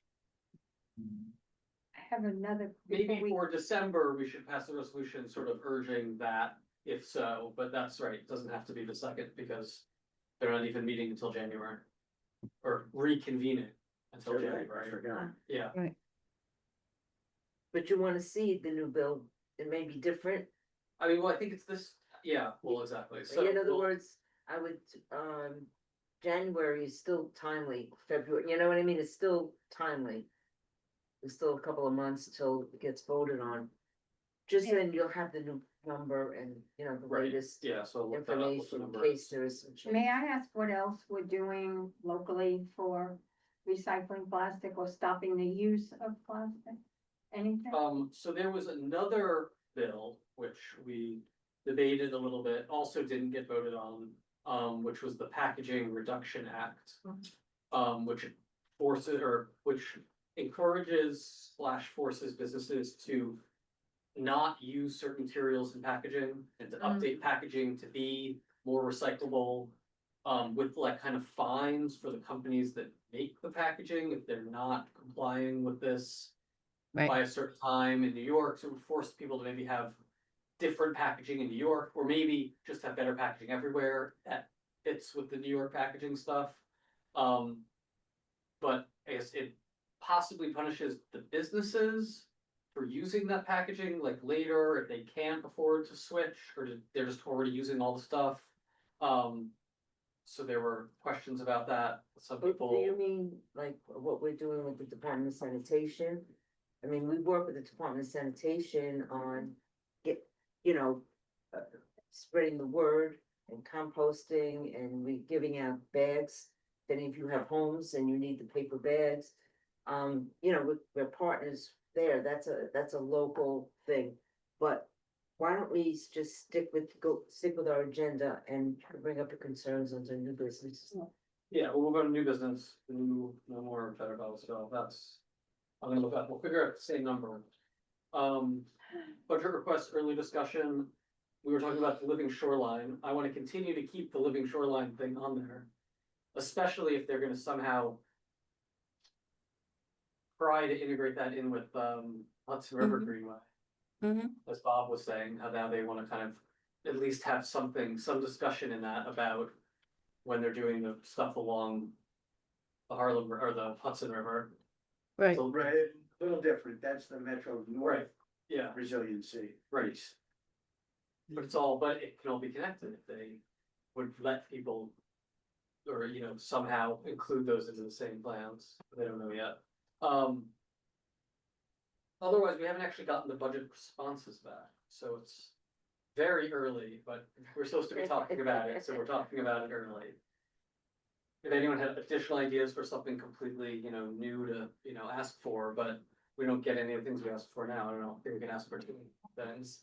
I have another. maybe for December, we should pass a resolution sort of urging that, if so, but that's right, it doesn't have to be the second because they're not even meeting until January. Or reconvening until January, yeah. Right. But you wanna see the new bill, it may be different. I mean, well, I think it's this, yeah, well, exactly, so. In other we'll- words, I would, January is still timely, February, you know what I mean, it's still timely. There's still a couple of months till it gets voted on. Just then you'll have the new number and, you know, the Right, latest yeah, so I'll look that up, what the information in number case is. there is some change. May I ask what else we're doing locally for recycling plastic or stopping the use of plastic? Anything? So there was another bill, which we debated a little bit, also didn't get voted on, which was the Packaging Reduction Act. Which forces, or which encourages / forces businesses to not use certain materials in packaging and to update packaging to be more recyclable. With like kind of fines for the companies that make the packaging if they're not complying with this Right. by a certain time in New York, so it would force people to maybe have different packaging in New York, or maybe just have better packaging everywhere that fits with the New York packaging stuff. But I guess it possibly punishes the businesses for using that packaging like later if they can't afford to switch, or they're just already using all the stuff. So there were questions about that, some But do people. you mean like what we're doing with the Department of Sanitation? I mean, we work with the Department of Sanitation on you know, spreading the word and composting, and we giving out bags. If any of you have homes and you need the paper bags, you know, we're partners there. That's a local thing. But why don't we just stick with our agenda and bring up the concerns under new business? Yeah, well, we'll go to new business, no more better bills, so that's, I'm gonna look up, we'll figure out the same number. Budget request, early discussion, we were talking about the living shoreline, I wanna continue to keep the living shoreline thing on there. Especially if they're gonna somehow try to integrate that in with, Hudson River Mhm. Greenway. Mm-hmm. As Bob was saying, how now they wanna kind of at least have something, some discussion in that about when they're doing the stuff along the Harlem or the Hudson River. Right. So, Right, a little different, that's the Metro North yeah, resiliency. right. But it's all, but it can all be connected if they would let people. Or, you know, somehow include those into the same plans, they don't know yet. Otherwise, we haven't actually gotten the budget responses back, so it's very early, but we're supposed to be talking about it, so we're talking about it early. If anyone had additional ideas for something completely, you know, new to, you know, ask for, but we don't get any of the things we asked for now, I don't know, if we can ask for two things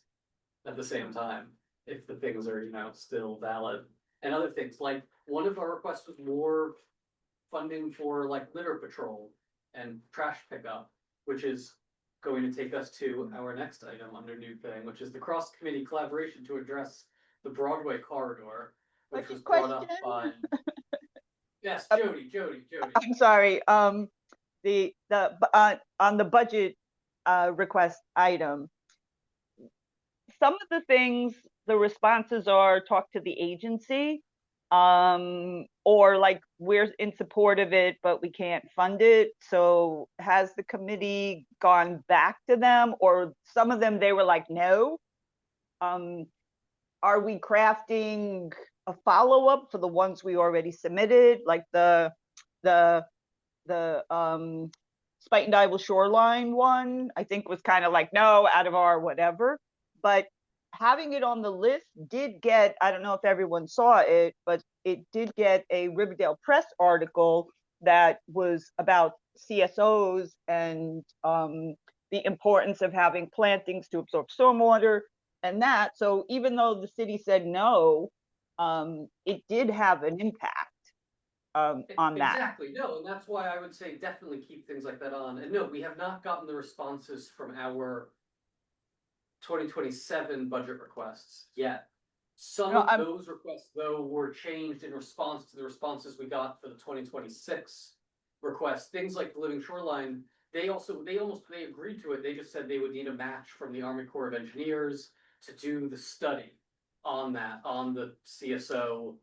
at the same time, if the things are, you know, still valid. And other things, like, one of our requests was more funding for like litter patrol and trash pickup, which is going to take us to our next item under new thing, which is the cross-committee collaboration to address the Broadway corridor, which was brought up by. Yes, Jody. I'm sorry, on the budget request item. Some of the things, the responses are talk to the agency. Or like we're in support of it, but we can't fund it. So has the committee gone back to them, or some of them, they were like, no? Are we crafting a follow-up for the ones we already submitted, like the Spite and Dibble shoreline one, I think was kind of like, no, out of our whatever. But having it on the list did get, I don't know if everyone saw it, but it did get a Riverdale Press article that was about CSOs and the importance of having plantings to absorb stormwater and that. So even though the city said no, it did have an impact on that. Exactly, no, and that's why I would say definitely keep things like that on. And no, we have not gotten the responses from our 2027 budget requests yet. Some No, of those requests, though, were changed in response to the responses we got for the 2026 requests. Things like the living shoreline, they agreed to it. They just said they would need a match from the Army Corps of Engineers to do the study on that, on the CSO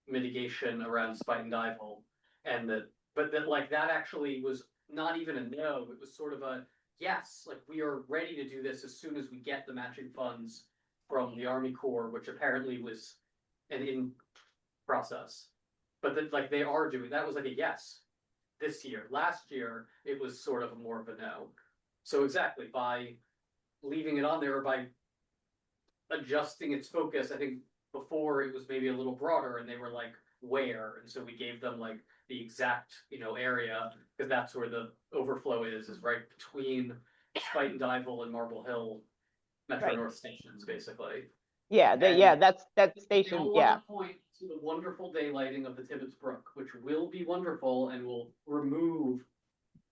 mitigation around Spite and Dibble. And that actually was not even a no, it was sort of a yes, like we are ready to do this as soon as we get the matching funds from the Army Corps, which apparently was an in process. But that, like, they are doing, that was like a yes this year. Last year, it was sort of more of a no. So exactly, by leaving it on there, or by adjusting its focus, I think before it was maybe a little broader and they were like, where? And so we gave them like the exact, area, because that's where the overflow is right between Spite and Dibble and Marble Hill Metro Right. North stations, basically. Yeah, that's that I station, want yeah. to point to the wonderful daylighting of the Tibbetts Brook, which will be wonderful and will remove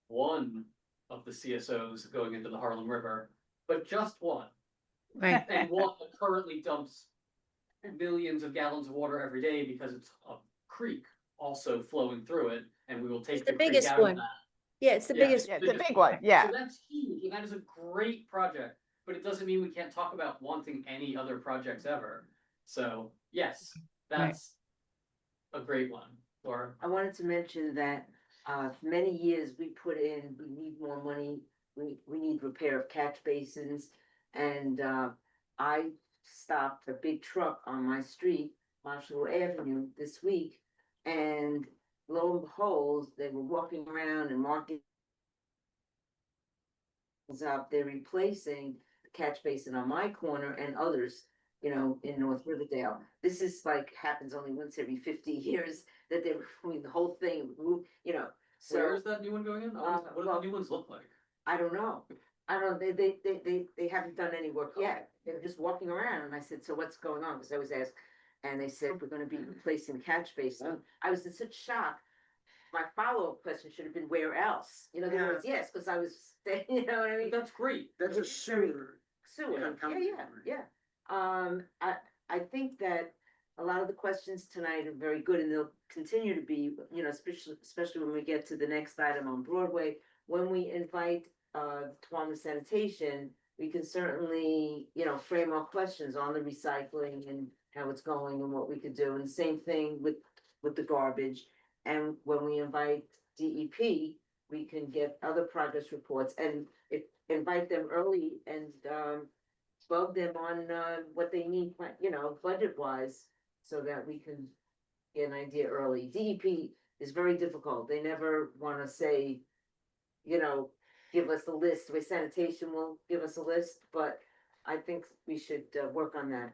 one of the CSOs going into the Harlem River, but just one. Right. And one that currently dumps millions of gallons of water every day because it's a creek also flowing through it, and we will take It's the the creek biggest out of one. that. Yeah, it's the biggest. Yeah, it's a big one, yeah. So that's huge, and that is a great project, but it doesn't mean we can't talk about wanting any other projects ever. So, yes, that's a great one. Or I wanted to mention that, for many years, we put in, we need more money, we need repair of catch basins. And, I stopped a big truck on my street, Marshall Avenue, this week. And lo and behold, they were walking around and marking up, they're replacing the catch basin on my corner and others, in North Riverdale. This is like, happens only once every 50 years that they're doing the whole thing, where so. is that new one going in? What do the new ones look like? I don't know. They haven't done any work yet. They were just walking around and I said, so what's going on? Because I was asked, and they said, we're gonna be replacing catch basin. I was in such shock. My follow-up question should have been, where else? The words, yes, because I was, you know what I mean? That's great. That's a sewer. Sewer, yeah. I think that a lot of the questions tonight are very good and they'll continue to be, especially when we get to the next item on Broadway. When we invite, Department of Sanitation, we can certainly, frame our questions on the recycling and how it's going and what we could do. And the same thing with the garbage. And when we invite DEP, we can get other progress reports and invite them early and, bug them on, what they need, budget wise, so that we can get an idea early. DEP is very difficult. They never wanna say, give us a list, where sanitation will give us a list, but I think we should, work on that.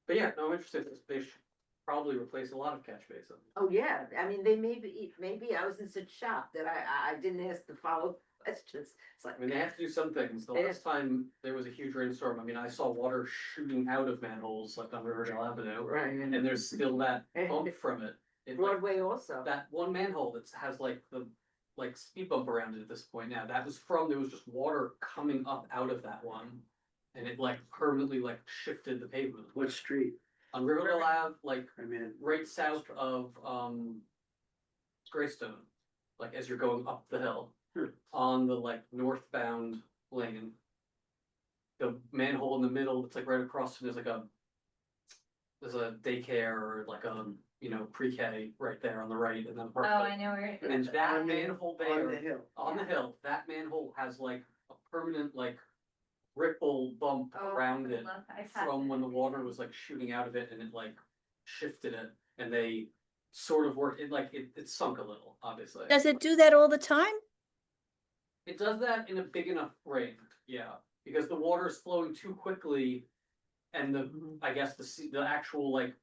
But yeah, no, I'm interested. They should probably replace a lot of catch basins. Oh, yeah, I mean, they maybe I was in such shock that I didn't ask the follow questions. It's like, I mean, they have to do some things. The Yeah. last time there was a huge rainstorm, I mean, I saw water shooting out of manholes like on Riverdale Avenue. right, And there's still that bump from it. Like, Broadway also. that one manhole that has like the speed bump around it at this point now, that was there was just water coming up out of that one. And it like permanently like shifted the pavement. What street? On Riverdale Ave, like I mean, right south of Greystone, like as you're going up the hill. On the like northbound lane. The manhole in the middle, it's like right across from, there's like a there's a daycare or like a, you know, pre-K right there on the right and then. Oh, I know where. And that On the- manhole On the there, hill. on the hill, that manhole has like a permanent like ripple bump Oh, around it look, I passed from it. when the water was like shooting out of it and it like shifted it and they sort of worked, it like, it sunk a little, obviously. Does it do that all the time? It does that in a big enough rain, yeah, because the water is flowing too quickly. And the, I guess the actual like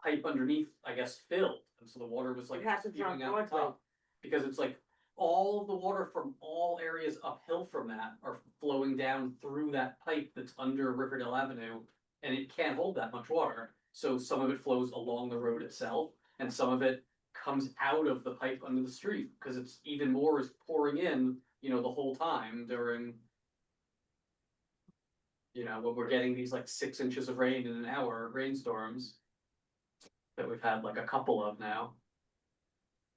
pipe underneath, I guess, filled, and so the water was like It happens on spewing out the Broadway. top. Because it's like all the water from all areas uphill from that are flowing down through that pipe that's under Riverdale Avenue. And it can't hold that much water, so some of it flows along the road itself, and some of it comes out of the pipe under the street, cause it's even more is pouring in, you know, the whole time during. You know, when we're getting these like 6 inches of rain in an hour, rainstorms. That we've had like a couple of now.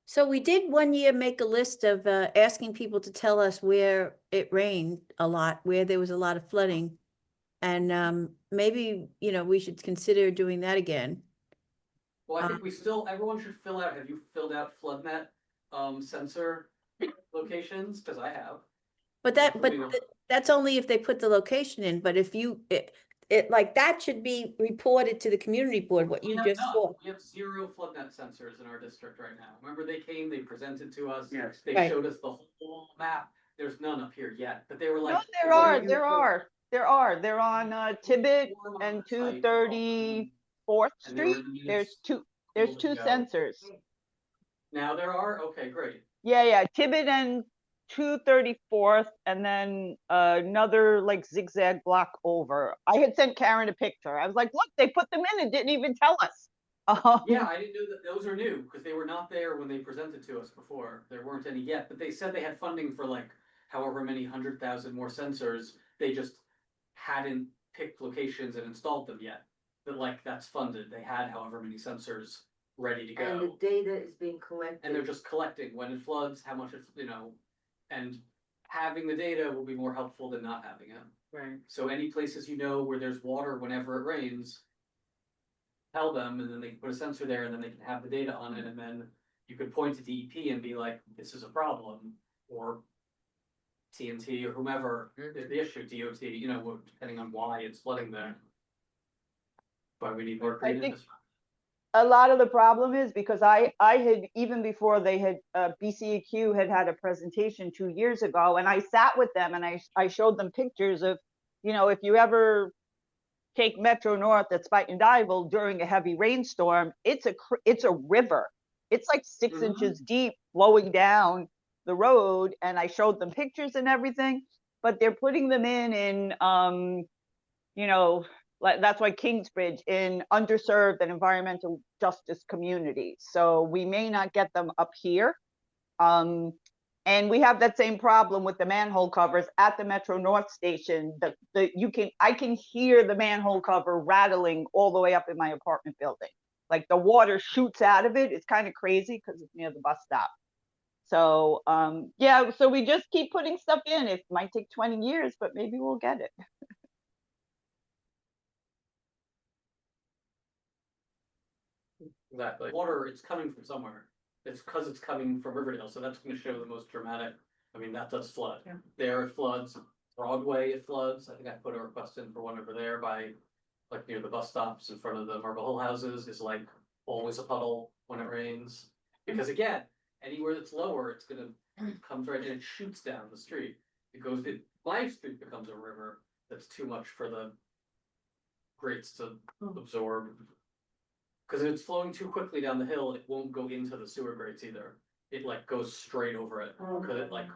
So we did one year make a list of asking people to tell us where it rained a lot, where there was a lot of flooding. And maybe, you know, we should consider doing that again. Well, I think we still, everyone should fill out, have you filled out FloodNet sensor locations? Cause I have. But Including a- that's only if they put the location in, but if you, it like that should be reported to the community board, what We you have just none. saw. We have 0 FloodNet sensors in our district right now. Remember they came, they presented to us. Yes. They Right. showed us the whole map. There's none up here yet, but they were like. No, there "What are, you there put are, there are. They're on Tibbet form on and the site?" 234th And they were Street. in the There's units there's able to two go. sensors. Now there are, okay, great. Yeah, Tibbet and 234th, and then another like zigzag block over. I had sent Karen a picture. I was like, look, they put them in and didn't even tell us. Yeah, I didn't know that those are new, because they were not there when they presented to us before. There weren't any yet, but they said they had funding for like however many 100,000 more sensors. They just hadn't picked locations and installed them yet. But like that's funded. They had however many sensors ready to And the go. data is being collected. And they're just collecting when it floods, how much it's, you know, and having the data will be more helpful than not having it. Right. So any places you know where there's water whenever it rains, tell them, and then they can put a sensor there, and then they can have the data on it, and then you could point to DEP and be like, this is a problem, or TNT or whomever is the issue, DOT, you know, depending on why it's flooding there. Why we need more green think- infrastructure. A lot of the problem is because I had, even before they had, BCEQ had a presentation 2 years ago, and I sat with them and I showed them pictures of, you know, if you ever take Metro North at Spuyten Duyvil during a heavy rainstorm, it's a river. It's like 6 Mhm. inches deep flowing down the road, and I showed them pictures and everything, but they're putting them in, you know, that's why Kingsbridge, in underserved and environmental justice communities. So we may not get them up here. And we have that same problem with the manhole covers at the Metro North station. I can hear the manhole cover rattling all the way up in my apartment building. Like the water shoots out of it. It's kind of crazy because it's near the bus stop. So yeah, so we just keep putting stuff in. It might take 20 years, but maybe we'll get it. Exactly. Water, it's coming from somewhere. It's because it's coming from Riverdale, so that's gonna show the most dramatic. I mean, that does flood. Yeah. There it floods, Broadway it floods. I think I put a request in for one over there by, like near the bus stops in front of the Marble Hill houses is like always a puddle when it rains. Because again, anywhere that's lower, it's gonna comes right and it shoots down the street. My street becomes a river that's too much for the grates to absorb. Cause if it's flowing too quickly down the hill, it won't go into the sewer grates either. It like goes straight over it, cause it like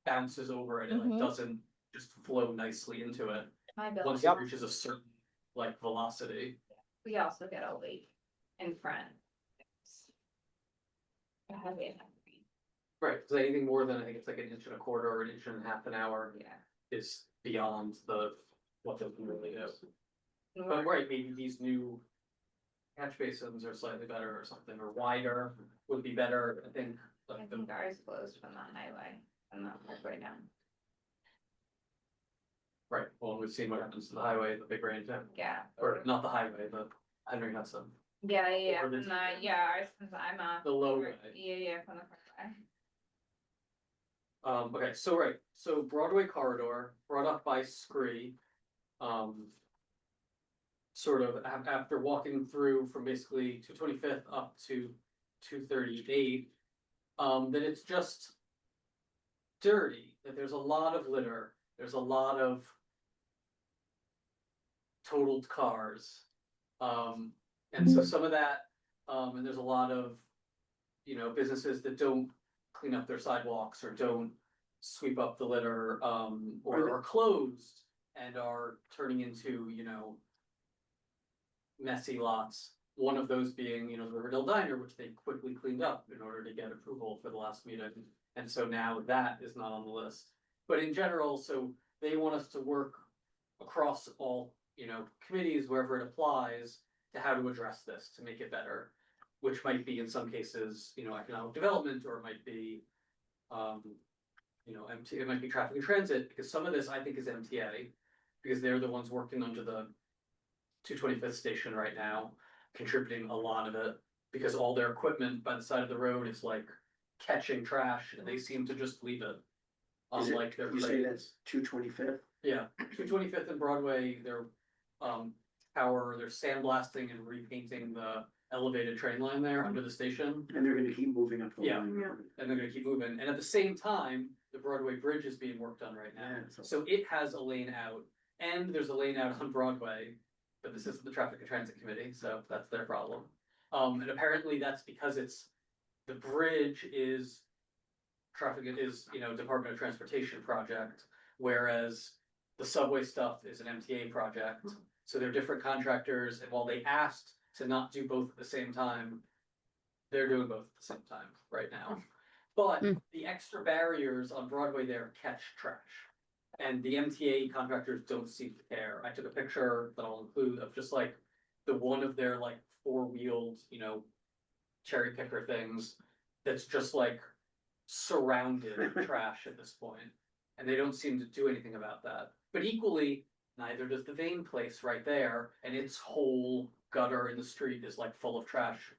bounces over it, it like Mhm. doesn't just flow nicely into it. My Once building, it reaches a certain like velocity. we also get a lake in front. A heavy enough rain. Right, cause anything more than, I think it's like 1.25 inches or 1.5 inches an hour Yeah. is beyond what they can really do. But right, maybe these new catch basins are slightly better or something, or wider would be better, I think. I Like think ours flows from the highway, from the parkway down. right, well, we've seen what happens to the highway, the big rain, Yeah. or not the highway, the Henry Hudson, Yeah, Or the- from ours, since I'm off. the low way. Yeah, from the front way. Okay, so right, so Broadway corridor brought up by Scree. Sort of after walking through from basically 225th up to 238, that it's just dirty, that there's a lot of litter, there's a lot of totaled cars. And so some of that, and there's a lot of, businesses that don't clean up their sidewalks or don't sweep up the litter, or are closed and are turning into, messy lots. One of those being, the Riverdale Diner, which they quickly cleaned up in order to get approval for the last meeting. And so now that is not on the list. But in general, so they want us to work across all, committees, wherever it applies, to how to address this, to make it better. Which might be in some cases, economic development, or it might be, it might be traffic and transit, because some of this I think is MTA. Because they're the ones working under the 225th station right now, contributing a lot of it, because all their equipment by the side of the road is like catching trash, and they seem to just leave it. Is it- Like their You say that's 225th? Yeah, 225th and Broadway, they're they're sandblasting and repainting the elevated train line there under the station. And they're gonna keep moving up the Yeah. line. And they're gonna keep moving, and at the same time, the Broadway Bridge is being worked on right now, Yeah, so- so it has a lane out. And there's a lane out on Broadway, but this isn't the Traffic and Transit Committee, so that's their problem. And apparently that's because the bridge is Department of Transportation project, whereas the subway stuff is an MTA project. So they're different contractors, and while they asked to not do both at the same time, they're doing both at the same time right now. But the extra barriers on Broadway there catch trash. And the MTA contractors don't seem to care. I took a picture that I'll include of just like the one of their like four-wheeled, cherry picker things that's just like surrounded trash at this point. And they don't seem to do anything about that. But equally, neither does the Vane place right there, and its whole gutter in the street is like full of trash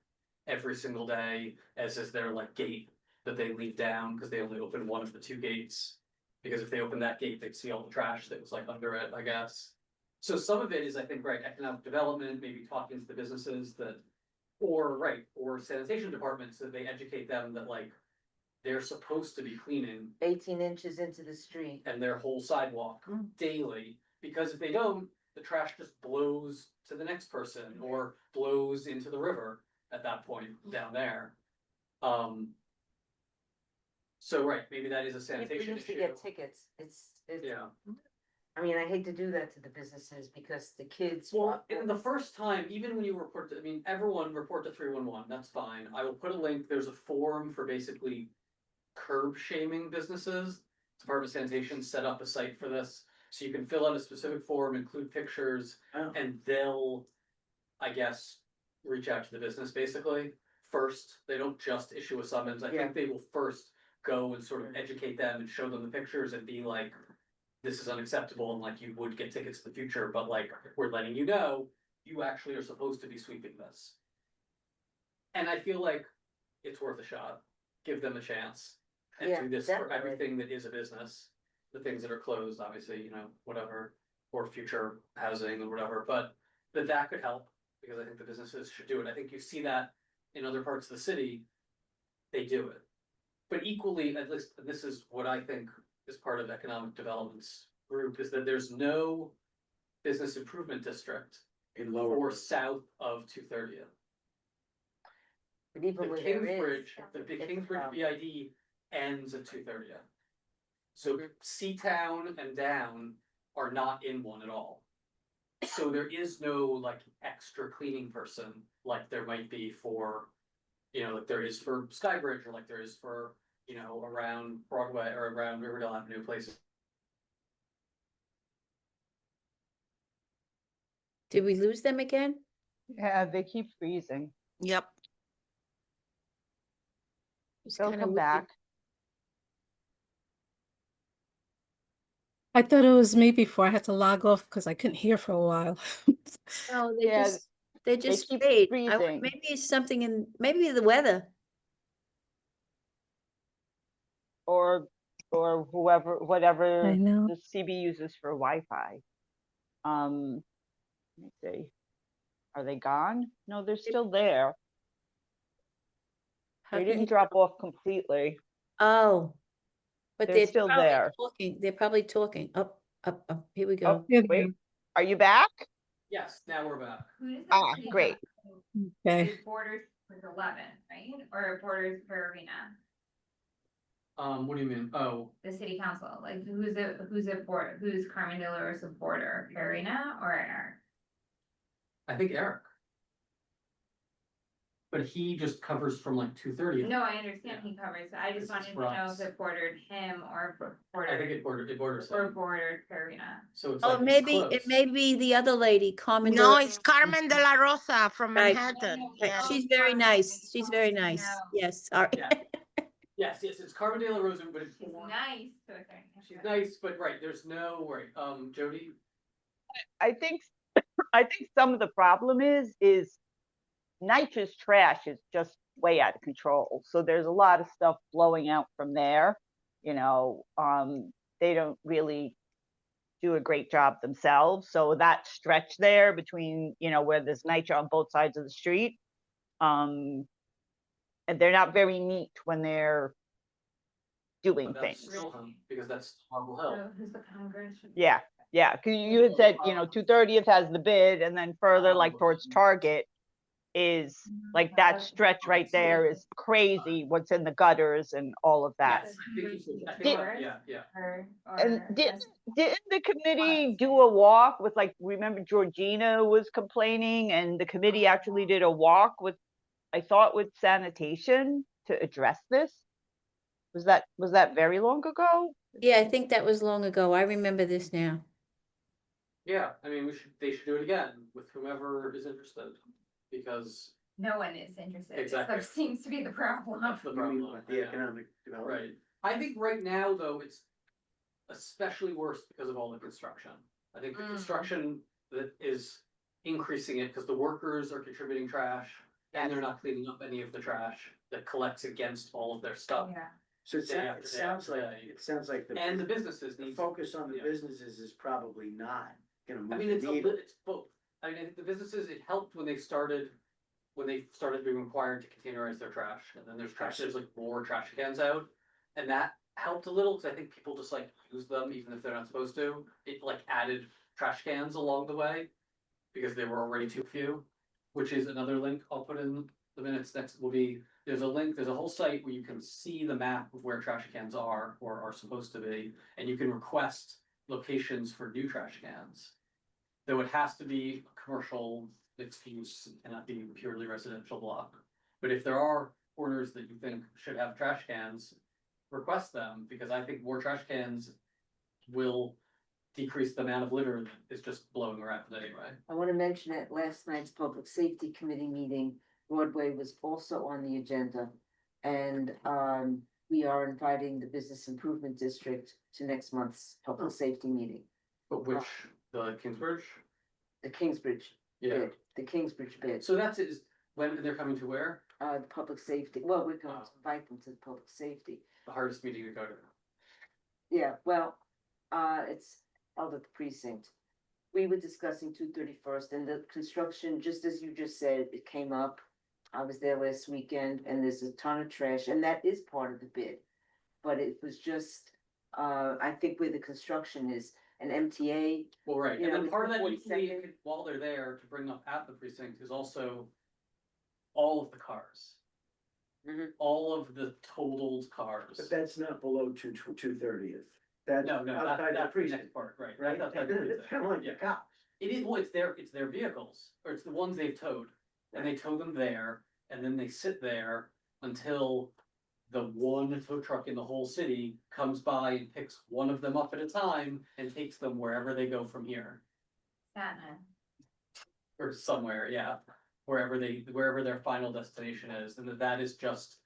every single day, as is their like gate that they leave down, because they only open one of the two gates. Because if they open that gate, they'd see all the trash that was like under it, I guess. So some of it is, I think, right, economic development, maybe talking to the businesses that, or sanitation departments, that they educate them that like, they're supposed to be cleaning 18 inches into the street. and their whole sidewalk daily, because if they don't, the trash just blows to the next person or blows into the river at that point down there. So right, maybe that is a If we sanitation used to issue. get tickets, it's, Yeah, I mean, I hate to do that to the businesses because the kids. well, in the first time, even when you report to, everyone report to 311, that's fine. I will put a link, there's a forum for basically curb shaming businesses. Department of Sanitation set up a site for this, so you can fill out a specific form, include pictures, Oh. and they'll, I guess, reach out to the business basically. First, they don't just issue a summons, I Yeah. think they will first go and sort of educate them and show them the pictures and be like, this is unacceptable, and like, you would get tickets in the future, but like, we're letting you know, you actually are supposed to be sweeping this. And I feel like it's worth a shot, give them a chance. And Yeah, do this for definitely. everything that is a business, the things that are closed, obviously, whatever, or future housing or whatever, but that could help, because I think the businesses should do it. I think you see that in other parts of the city, they do it. But equally, at least, this is what I think is part of economic development's group, is that there's no business improvement district In lower. or south of 230th. But even The when there is. Kingsbridge, the it's a Kingsbridge problem. BID ends at 230th. So Seatown and down are not in one at all. So there is no like extra cleaning person like there might be for, like there is for Skybridge, or like there is for, around Broadway or around Riverdale Avenue places. Did we lose them again? Yeah, they keep freezing. Yep. It's They'll kinda come weird. back. I thought it was me before I had to log off because I couldn't hear for a while. No, they Yeah. just, They just keep fade. freezing. Maybe it's something maybe the weather. or whoever, whatever I know. the CB uses for Wi-Fi. Let me see. Are they gone? No, they're still there. How They can didn't you- drop off completely. Oh. But They're they're still probably there. talking. They're probably talking. Up, here we Oh, go. wait, are you back? Yes, now we're back. Who does Ah, that city great. council- Okay. It borders with 11, right? Or it borders for Arena, What do you mean? Oh, the city council, like who's Carmen De La Rosa border, Arena or Eric? I think Eric. But he just covers from like 2:30. No, I understand he covers, I This just is wanted to for know us. if it bordered him or I think bordered, it borders or him. bordered Arena. So it's Oh, like, it's maybe close. it may be the other lady, Carmen. No, it's Carmen De La Rosa from Right. Manhattan. Right, Yes. she's very Carmen, nice. She's very I nice. know. Yes, all right. Yeah. Yes, it's Carmen De La Rosa, but it's She's more. nice to a certain She's extent. nice, but right, there's no, right, Jody, I think some of the problem is nitrous trash is just way out of control. So there's a lot of stuff blowing out from there. You know, they don't really do a great job themselves. So that stretch there between, you know, where there's nitro on both sides of the street, and they're not very neat when they're doing but that's things. still him, because that's Marble Hill. So who's the Congress? Yeah, yeah, because you had said, you know, 230th has the bid, and then further like towards Target is like that stretch right there is crazy, what's in the gutters and all of that. Yes, I think you should, I Did- think, yeah. And didn't the committee do a walk with, like, remember Georgina was complaining and the committee actually did a walk with, I thought with sanitation to address this? Was that very long ago? Yeah, I think that was long ago. I remember this now. Yeah, I mean, they should do it again with whomever is interested, because No one is interested, Exactly. that seems to be the problem. that's the You mean problem. with the yeah. economic development? Right, I think right now, though, it's especially worse because of all the construction. I think the Mm. construction that is increasing it, because the workers are contributing trash, and they're not cleaning up any of the trash that collects against all of their stuff. Yeah. So it Day after day sounds after like, day. it sounds like And the the businesses need. focus on the yeah. businesses is probably not gonna I move mean, the it's needle. it's both. I mean, I think the businesses, it helped when they started being required to containerize their trash, and then there's like more trash cans out. And that helped a little, because I think people just like use them even if they're not supposed to. It like added trash cans along the way, because there were already too few, which is another link I'll put in the minutes. Next will be, there's a link, there's a whole site where you can see the map of where trash cans are or are supposed to be, and you can request locations for new trash cans. Though it has to be a commercial mixed use, it cannot be purely residential block. But if there are corners that you think should have trash cans, request them, because I think more trash cans will decrease the amount of litter that is just blowing around anyway. I want to mention at last night's Public Safety Committee meeting, Broadway was also on the agenda. And we are inviting the Business Improvement District to next month's Public Safety meeting. But which, the Kingsbridge? The Kingsbridge Yeah, bid, the Kingsbridge bid, so that's it, is when they're coming to where? the public safety, well, we're going to invite them to the public safety. The hardest meeting to go to. Yeah, well, it's held at the precinct. We were discussing 231st and the construction, just as you just said, it came up. I was there last weekend and there's a ton of trash and that is part of the bid. But it was just, I think where the construction is, an MTA, Well, right, You and know, then with part of the that usually, 42nd. while they're there to bring up at the precinct is also all of the cars. Mhm. All of the totaled cars. But that's not below 230th. That's No, that, outside the that's the precinct, next part, right? right? That's outside the It's precinct. kind of like the Yeah. cops. It is, well, it's their vehicles, or it's the ones they've towed, and they tow them there, and then they sit there until the one tow truck in the whole city comes by and picks one of them up at a time and takes them wherever they go from here. Staten. Or somewhere, yeah, wherever their final destination is, and that is just,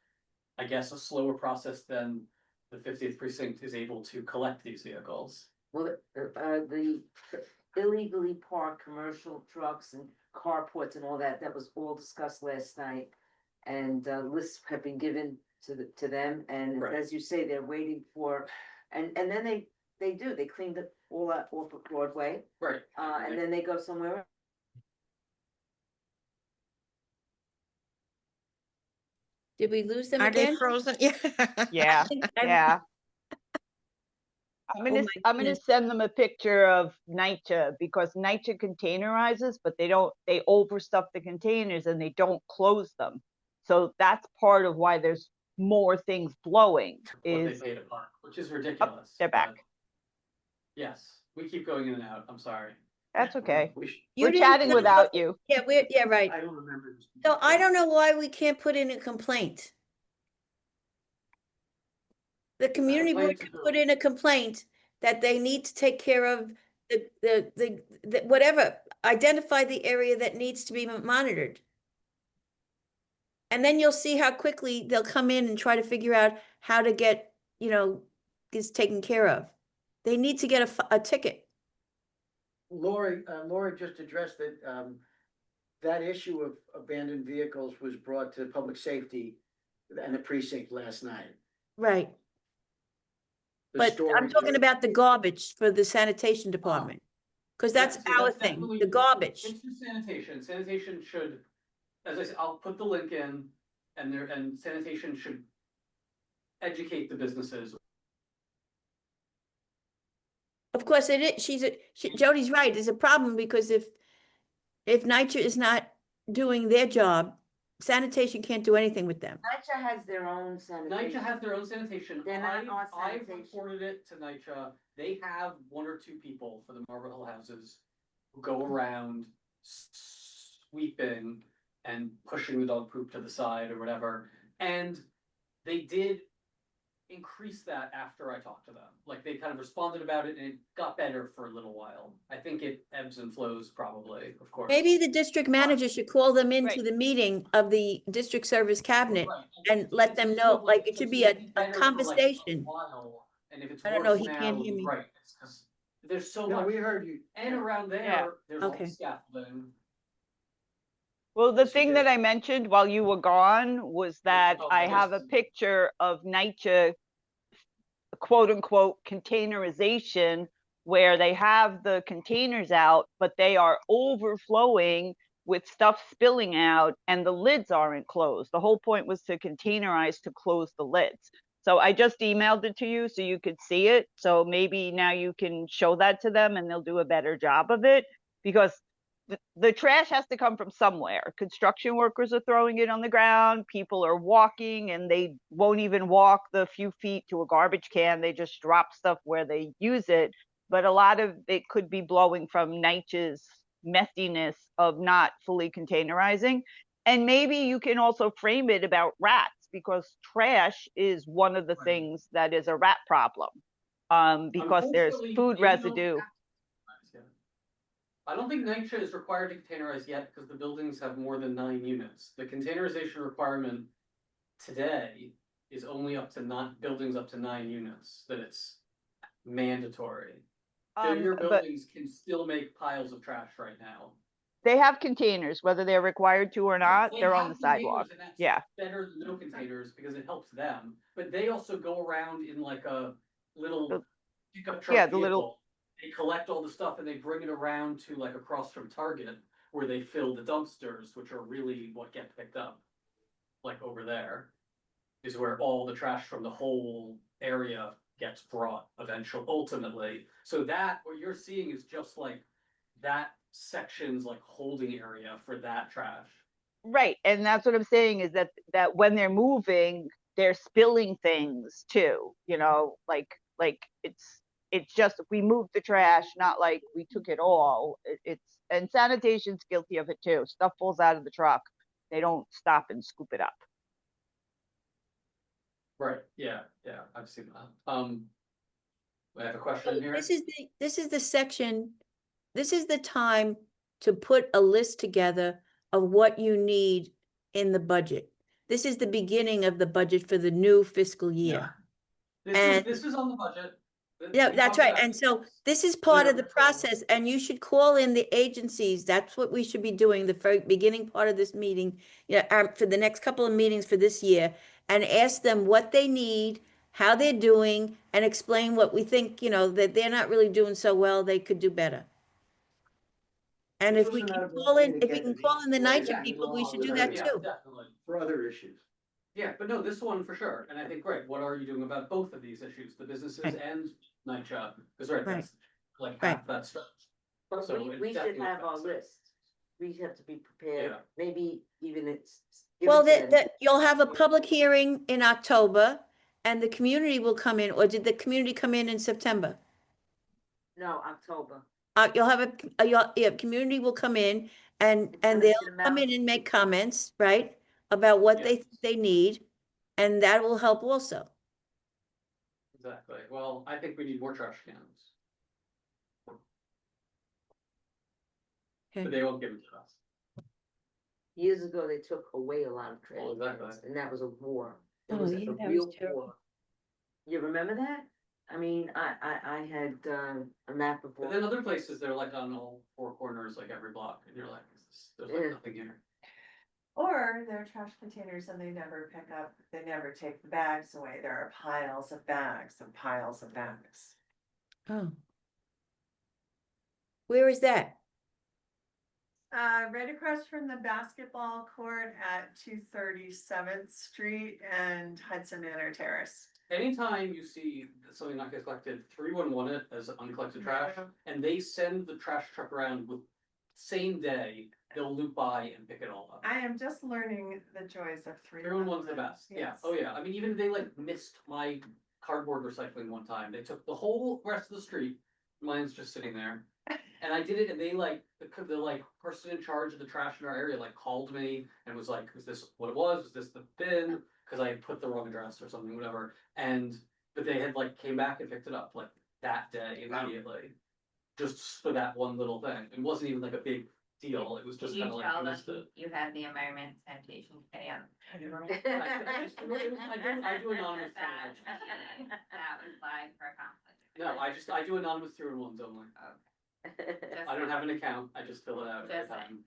I guess, a slower process than the 50th precinct is able to collect these vehicles. well, the illegally parked commercial trucks and carports and all that, that was all discussed last night. And lists have been given to them, and Right. as you say, they're waiting for, and then they cleaned it all up off of Broadway, Right. and then they go somewhere. Did we lose them Are they again? frozen? Yeah. Yeah, yeah. Oh my I'm gonna goodness. send them a picture of NYCHA because NYCHA containerizes, but they overstuff the containers and they don't close them. So that's part of why there's more things blowing What they is, pay to park, which is ridiculous. they're back. but Yes, we keep going in and out. I'm sorry. That's okay. You We're didn't chatting know- without you. Yeah, yeah, right. I don't remember this. So I don't know why we can't put in a complaint. The community board complaint can to put who? in a complaint that they need to take care of the whatever, identify the area that needs to be monitored. And then you'll see how quickly they'll come in and try to figure out how to get, this taken care of. They need to get a ticket. Lori just addressed that, that issue of abandoned vehicles was brought to public safety and the precinct last night. Right. The But I'm storage talking of- about the garbage for the sanitation department. Because that's Yeah, so our that's thing, definitely- the garbage. It's through sanitation. Sanitation should, as I said, I'll put the link in, and sanitation should educate the businesses. Of course, it is, Jody's right, there's a problem because if NYCHA is not doing their job, sanitation can't do anything with them. NYCHA has their own sanitation. NYCHA has their own sanitation. They're not on I've sanitation. reported it to NYCHA. They have 1 or 2 people for the Marble Hill houses who go around sweeping and pushing the dog poop to the side or whatever. And they did increase that after I talked to them. Like they kind of responded about it and it got better for a little while. I think it ebbs and flows probably, of course. Maybe the district manager should call them into Right. the meeting of the district service cabinet Right. and let them It's know, sort of like, it should be a better for, like, a conversation. while, and if it's I don't know, worse he can't now, hear me. right, it's 'cause there's so No, much, we heard you. and around Yeah. there, there's all Okay. the scaffolding. Well, the This is thing that just- I mentioned while you were gone was that Oh, I have a yes. picture of NYCHA quote unquote containerization where they have the containers out, but they are overflowing with stuff spilling out and the lids aren't closed. The whole point was to containerize to close the lids. So I just emailed it to you so you could see it. So maybe now you can show that to them and they'll do a better job of it because the trash has to come from somewhere. Construction workers are throwing it on the ground. People are walking and they won't even walk the few feet to a garbage can. They just drop stuff where they use it. But a lot of it could be blowing from NYCHA's messiness of not fully containerizing. And maybe you can also frame it about rats because trash is one of the Right. things that is a rat problem. Because there's Unfortunately, food you don't residue. have to containerize yet. I don't think NYCHA is required to containerize yet because the buildings have more than 9 units. The containerization requirement today is only up to buildings up to 9 units, that it's mandatory. Bigger But buildings can still make piles of trash right now. they have containers, whether they're required to or not, They they're on have the sidewalk. containers, and that's Yeah. better than no containers because it helps them, but they also go around in like a little The- pickup truck yeah, the vehicle. little- They collect all the stuff and they bring it around to like across from Target where they fill the dumpsters, which are really what get picked up. Like over there is where all the trash from the whole area gets brought ultimately. So that, what you're seeing is just like that section's like holding area for that trash. Right, and that's what I'm saying is that when they're moving, they're spilling things too, like it's just, we moved the trash, not like we took it all. And sanitation's guilty of it too. Stuff falls out of the truck. They don't stop and scoop it up. Right, yeah, I've seen that. I have a question here. This is the section, this is the time to put a list together of what you need in the budget. This is the beginning of the budget for the new fiscal year. This And- is on the budget. Yeah, We that's talked right. about- And so this is part of the Clear. process, and you should call in the agencies. That's what we should be doing, the very beginning part of this meeting, yeah, for the next couple of meetings for this year, and ask them what they need, how they're doing, and explain what we think, that they're not really doing so well, they could do better. And This if we was can another call way in, to if we get can the call in the noise NYCHA people, we along should with do that Yeah, too. definitely. for other issues. Yeah, but no, this one for sure, and I think, great, what are you doing about both of these issues, the businesses Right. and night shop? Because right, Right. that's like Right. half that stuff. But So we, it we should definitely have our affects it. list. We have to be prepared, Yeah. maybe even it's. give Well, it to them. you'll have a public hearing in October, and the community will come in, or did the community come in September? No, October. You'll have community will come in and Limited they'll come amount. in and make comments, right? About what they Yeah. think they need, and that will help also. Exactly, well, I think we need more trash cans, Okay. but they won't give them to us. Years ago, they took away a lot of trash Oh, exactly. cans, and that was a war. It Oh, was yeah, a that was real terrible. war. You remember that? I mean, I had, a map But before. then other places, they're like on all four corners, like every block, and you're like, there's Yeah. like nothing here. Or there are trash containers and they never pick up, they never take the bags away. There are piles of bags and piles of bags. Oh. Where is that? Right across from the basketball court at 237th Street and Hudson Manor Terrace. Anytime you see something not get collected, 311 it as uncollected trash, and they send the trash truck around with same day, they'll loop by and pick it all up. I am just learning the joys of 311's the best, yeah, Yes. oh yeah, I mean, even if they like missed my cardboard recycling one time, they took the whole rest of the street, mine's just sitting there. And I did it, and they like, the like person in charge of the trash in our area like called me and was like, was this what it was this the bin? Cause I had put the wrong address or something, whatever, but they had like came back and picked it up like that day immediately. Just for that one little thing, it wasn't even like a big deal, it was just You kinda like, tell I them missed it. you had the environment sanitation committee on. I do anonymous That things. that was live for a conflict. No, I do anonymous 311s only. I don't have an account, I just fill it out every Just saying. time.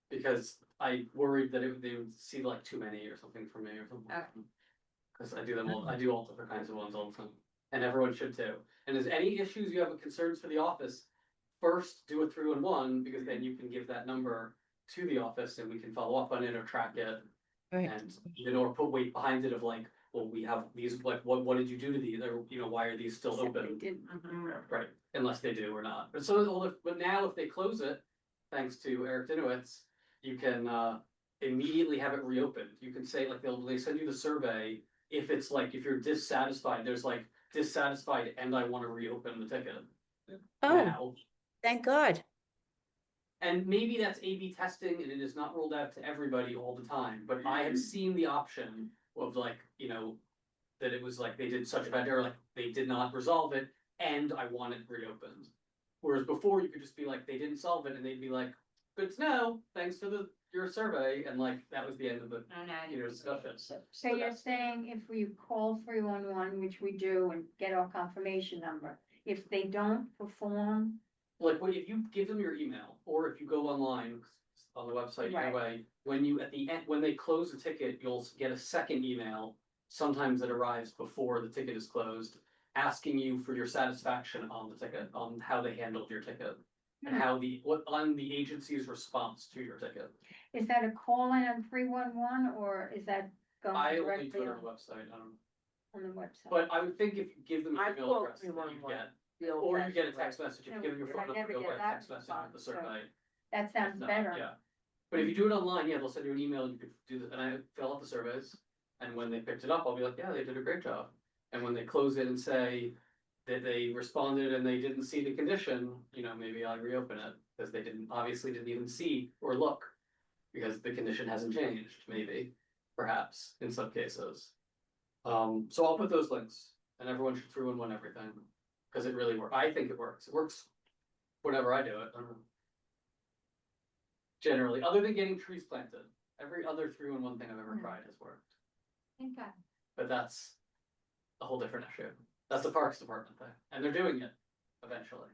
Because I worried that they would see like too many or something from me or something. Okay. Cause I do all different kinds of ones all the time, and everyone should too. And if there's any issues you have concerns for the office, first do a 311, because then you can give that number to the office and we can follow up on it or track it. Right. And or put weight behind it of like, well, we have these, like, what did you do to these, or, why are these still open? Right, unless they do or not. But so, but now if they close it, thanks to Eric Dinowitz, you can immediately have it reopened. You can say like they send you the survey. If it's like, if you're dissatisfied, there's like dissatisfied and I want to reopen the ticket Oh, now. thank God. And maybe that's A/B testing and it is not rolled out to everybody all the time, but I have seen the option of like, that it was like they did such a bad error, like they did not resolve it and I want it reopened. Whereas before you could just be like, they didn't solve it and they'd be like, good to know, thanks for your survey, and like, that was the end of the, Oh, no. discussion. So you're saying if we call 311, which we do, and get our confirmation number, if they don't perform, Like, if you give them your email, or if you go online on the website, either Right. way, when you, at the end, when they close the ticket, you'll get a second email. Sometimes it arrives before the ticket is closed, asking you for your satisfaction on the ticket, on how they handled your ticket. And how on the agency's response to your ticket. is that a call in on 311 or is that I going only do directly it on on the website, I don't, the website? but I would think if you give them your I've email called address, that you 311. get, The old or you get a fashioned text way. message, if you Yeah, give them your I phone number, never you'll get get a that text message with the response, so- survey. That sounds No, better. Yeah, but if you do it online, yeah, they'll send you an email, and you could do and I fill out the surveys, and when they picked it up, I'll be like, yeah, they did a great job. And when they close it and say that they responded and they didn't see the condition, maybe I'll reopen it, because they obviously didn't even see or look. Because the condition hasn't changed, maybe, perhaps, in some cases. So I'll put those links, and everyone should 311 everything, because it really works, I think it works whenever I do it, I don't know. Generally, other than getting trees planted, every other 311 thing I've ever tried has worked, Thank God. but that's a whole different issue. That's the Parks Department thing, and they're doing it eventually.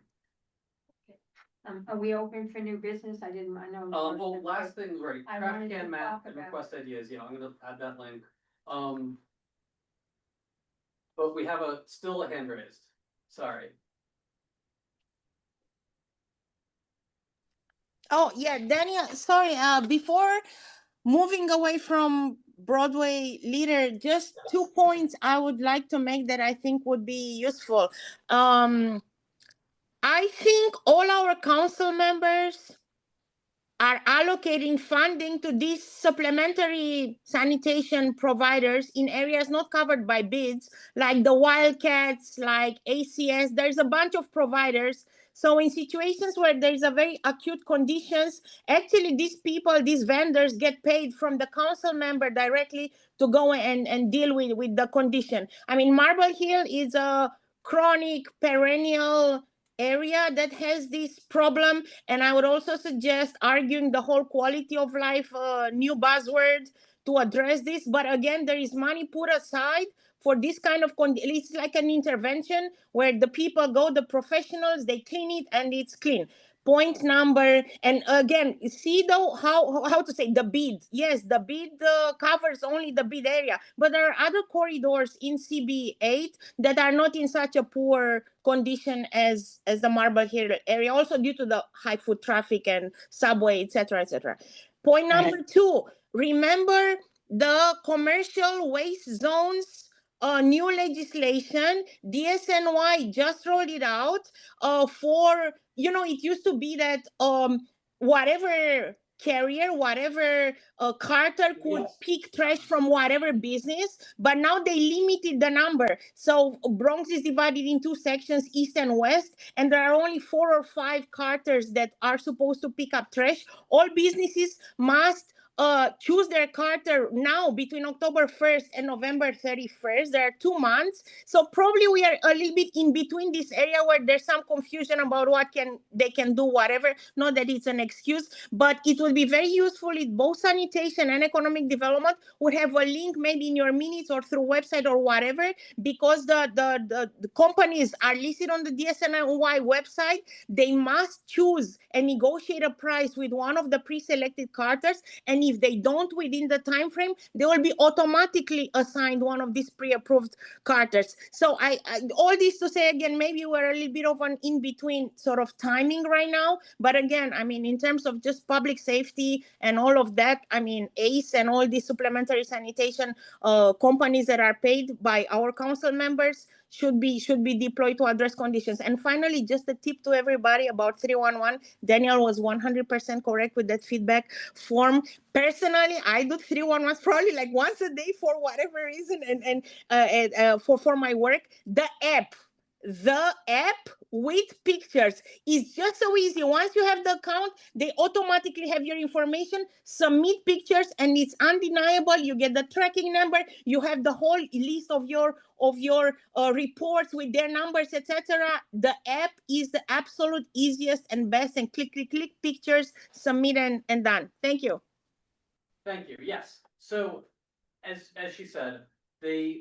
Are we open for new business? I didn't, I know. Well, last thing, right, I trash wanted to can map talk and about- request ideas, yeah, I'm gonna add that link. But we have still a hand raised, sorry. Oh, yeah, Daniel, sorry, before moving away from Broadway leader, just 2 points I would like to make that I think would be useful. I think all our council members are allocating funding to these supplementary sanitation providers in areas not covered by bids, like the Wildcats, like ACS. There's a bunch of providers. So in situations where there's a very acute conditions, actually these people, these vendors get paid from the council member directly to go and deal with the condition. I mean, Marble Hill is a chronic, perennial area that has this problem, and I would also suggest arguing the whole quality of life new buzzword to address this. But again, there is money put aside for this kind of it's like an intervention where the people go, the professionals, they clean it and it's clean. Point number, and again, see though how to say the bid. Yes, the bid covers only the bid area, but there are other corridors in CB8 that are not in such a poor condition as the Marble Hill area, also due to the high foot traffic and subway, etc., etc. Point number two: remember the commercial waste zones. New legislation, DSNY just rolled it out for, it used to be that whatever carrier, whatever carter could pick trash from whatever business, but now they limited the number. So Bronx is divided in two sections, east and west, and there are only 4 or 5 carters that are supposed to pick up trash. All businesses must choose their carter now between October 1st and November 31st. There are 2 months. So probably we are a little bit in between this area where there's some confusion about they can do whatever. Not that it's an excuse, but it will be very useful if both sanitation and economic development would have a link maybe in your minutes or through website or whatever, because the companies are listed on the DSNY website. They must choose and negotiate a price with one of the pre-selected carters, and if they don't within the time frame, they will be automatically assigned one of these pre-approved carters. So I all this to say, again, maybe we're a little bit of an in-between sort of timing right now, but again, I mean, in terms of just public safety and all of that, I mean, ACE and all these supplementary sanitation companies that are paid by our council members should be deployed to address conditions. And finally, just a tip to everybody about 311. Daniel was 100% correct with that feedback form. Personally, I do 311 probably like once a day for whatever reason, and for my work. The app with pictures is just so easy. Once you have the account, they automatically have your information, submit pictures, and it's undeniable. You get the tracking number, you have the whole list of your reports with their numbers, etc. The app is the absolute easiest and best, and click pictures, submit, and done. Thank you. Thank you, yes, so, as she said,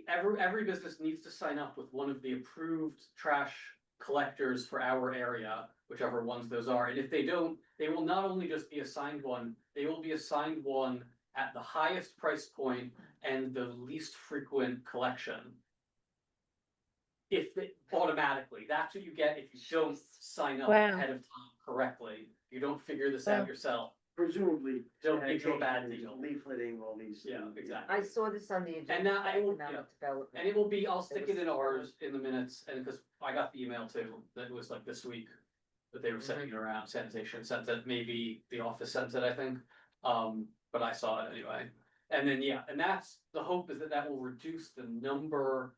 every business needs to sign up with one of the approved trash collectors for our area, whichever ones those are, and if they don't, they will not only just be assigned one, they will be assigned one at the highest price point and the least frequent collection. Automatically, that's what you get if you don't sign up Wow. ahead of time correctly, you don't figure this out yourself. Presumably. Don't give you a bad sanitation is deal. Leafleting all these. Yeah, exactly. I saw this on the agenda. And now I will- for economic development. And it will be, I'll stick it in was- ours in the minutes, and because I got the email too, that it was like this week. That they were sending it around, sanitation sent it, maybe the office sent it, I think, but I saw it anyway. And then, yeah, and that's, the hope is that will reduce the number